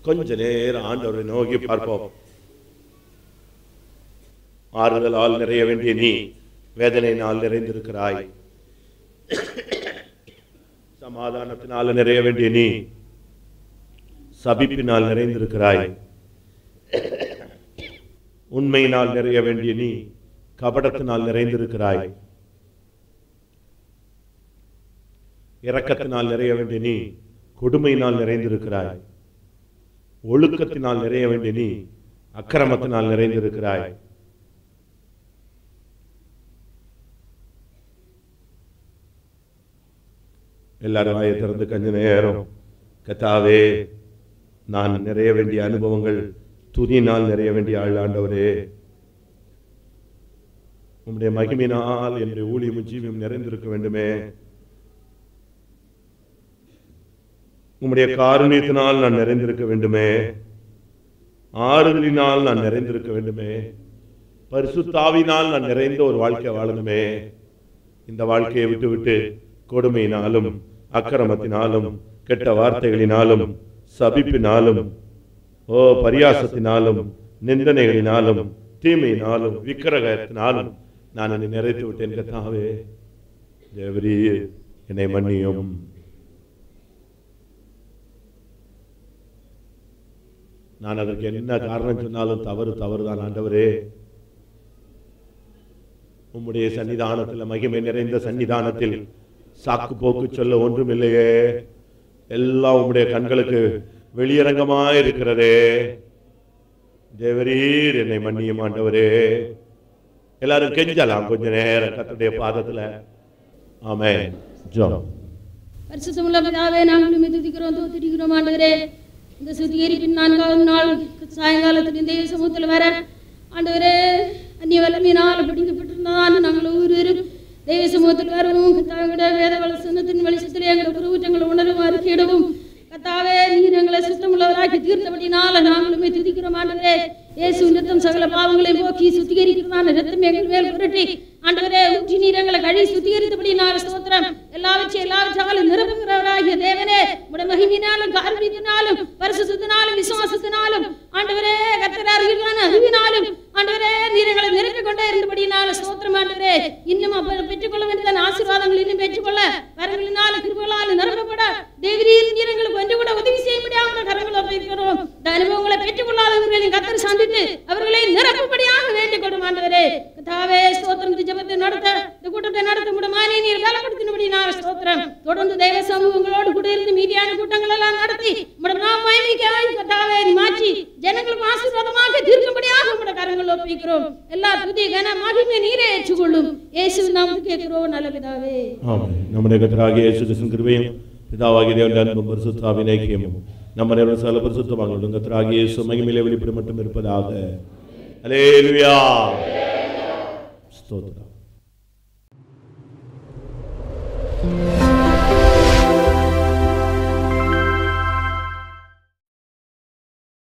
கொஞ்ச நேரம் ஆண்டவரை நோக்கி பார்ப்போம். ஆறுதலால் நிறைய வேண்டிய நீ வேதனையினால் நிறைந்திருக்கிறாய். சமாதானத்தினால் நிறைய வேண்டிய நீ சபிப்பினால் நிறைந்திருக்கிறாய். உண்மையினால் நிறைய வேண்டிய நீ கபடத்தினால் நிறைந்திருக்கிறாய். இரக்கத்தினால் நிறைய வேண்டிய நீ கொடுமையினால் நிறைந்திருக்கிறாய். ஒழுக்கத்தினால் நிறைய வேண்டிய நீ அக்கிரமத்தினால் நிறைந்திருக்கிறாய். எல்லாரும் வாயை திறந்து கொஞ்ச நேரம், கர்த்தாவே, நான் நிறைய வேண்டிய அனுபவங்கள், துதியினால் நிறைய வேண்டிய ஆண்டவரே, உம்முடைய மகிமையினால் என்னுடைய ஊழியமும் ஜீவியம் நிறைந்திருக்க வேண்டுமே. உம்முடைய காருண்யத்தினால் நான் நிறைந்திருக்க வேண்டுமே. ஆறுதலினால் நான் நிறைந்திருக்க வேண்டுமே. பரிசுத்த ஆவியினால் நான் நிறைந்த ஒரு வாழ்க்கை வாழணுமே. இந்த வாழ்க்கையை விட்டு கொடுமையினாலும் அக்கிரமத்தினாலும் கெட்ட வார்த்தைகளினாலும் சபிப்பினாலும் பரியாசத்தினாலும் நிந்தனைகளினாலும் தீமையினாலும் விக்கிரகத்தினாலும் நான் என்னை நிறைத்து விட்டேன். கர்த்தாவே, தேவரீர் என்னை மன்னியும். நான் அதற்கு என்ன காரணம் சொன்னாலும் தவறுதான் ஆண்டவரே. உம்முடைய சன்னிதானத்தில், மகிமை நிறைந்த சன்னிதானத்தில் சாக்கு போக்கு சொல்ல ஒன்றுமில்லையே. எல்லாம் உம்முடைய கண்களுக்கு வெளியரங்கமாய் இருக்கிறதே. தேவரீர் என்னை மன்னியும் ஆண்டவரே. எல்லாரும் கெஞ்சலாம் கொஞ்ச நேரம் கர்த்தருடைய பாதத்துல. ஆமென். ஜெபம். பரிசுத்தமுள்ள பிதாவே, நாங்கள் உம்மை துதிக்கிறோம், ஸ்தோத்திரிக்கிறோம் ஆண்டவரே. இந்த சுத்திகரிப்பின் 4வது நாள் சாயங்காலத்தில் இந்த சமூகத்தில் வர ஆண்டவரே, அந்நிய வல்லமையினால் பிடிக்கப்பட்டிருந்ததால் நாங்கள் ஒவ்வொருவரும் தெய்வ சமூகத்தில் வரவும், கர்த்தாவிட வேத வசனத்தின் வெளிச்சத்திலே எங்கள் குருவுற்றங்களை உணரவும் அறிக்கையிடவும், கர்த்தாவே, நீர் எங்களை சுத்தமுள்ளவராக்கி தீர்த்தபடினால நாங்கள் உம்மை துதிக்கிறோம் ஆண்டவரே. இயேசுவின் ரத்தம் சகல பாவங்களை போக்கி சுத்திகரிக்கிறதான ரத்தம் எங்கள் மேல் புரட்டி ஆண்டவரே ஊற்றி நீர் எங்களை கழுவி சுத்திகரித்தபடினால ஸ்தோத்திரம். எல்லாவற்றாலும் நிரப்புகிறவராகிய தேவனே, உம்முடைய மகிமையினாலும் காருண்யத்தினாலும் பரிசுத்தத்தினாலும் விசுவாசத்தினாலும் ஆண்டவரே கர்த்தர் அறிவினாலும் ஆண்டவரே நீர் எங்களை நிரப்பிக் கொண்டே இருந்தபடியினால ஸ்தோத்திரம் ஆண்டவரே. இன்னும் பெற்றுக்கொள்ள வேண்டியதான ஆசீர்வாதங்கள் இன்னும் பெற்றுக்கொள்ள வரங்களினால கிருபைகளால் நிரப்பப்பட தேவரீர் எங்களுக்கு கொஞ்சம் கூட உதவி செய்ய முடியாமல் கரங்களை வைக்கிறோம். இந்த அனுபவங்களை பெற்றுக்கொள்ளாதவர்களின் கத்தர் சந்தித்து அவர்களை நிரப்பும்படியாக வேண்டிக் கொள்ளும் ஆண்டவரே. கர்த்தாவே ஸ்தோத்திரம். இந்த ஜெபத்தை நடத்த, இந்த கூட்டத்தை நடத்த முடியுமானே நீர் பலப்படுத்தினபடினால ஸ்தோத்திரம். தொடர்ந்து தேவ சமூகங்களோடு கூட இருந்து மீதியான கூட்டங்கள் எல்லாம் நடத்தி உம்முடைய நாம மகிமைக்காக கர்த்தாவே மாற்றி ஜனங்களுக்கு ஆசீர்வாதமாக தீர்க்கும்படியாக உம்முடைய கரங்களில் ஒப்புவிக்கிறோம். எல்லா துதி கன மகிமை நீரே ஏற்றுக்கொள்ளும். இயேசுவின் நாமத்தில் கேட்கிறோம் நல்ல பிதாவே. ஆமென். நம்முடைய கர்த்தராகிய இயேசு கிறிஸ்துவின் கிருபையும் பிதாவாகிய தேவனுடைய அன்பும் பரிசுத்த ஆவியின் ஐக்கியமும் நம்ம நேரம் சகல பரிசுத்தவான்களும் கர்த்தராகிய இயேசு மகிமையிலே வெளிப்பட மட்டும் இருப்பதாக. அல்லேலூயா. ஸ்தோத்திரம்.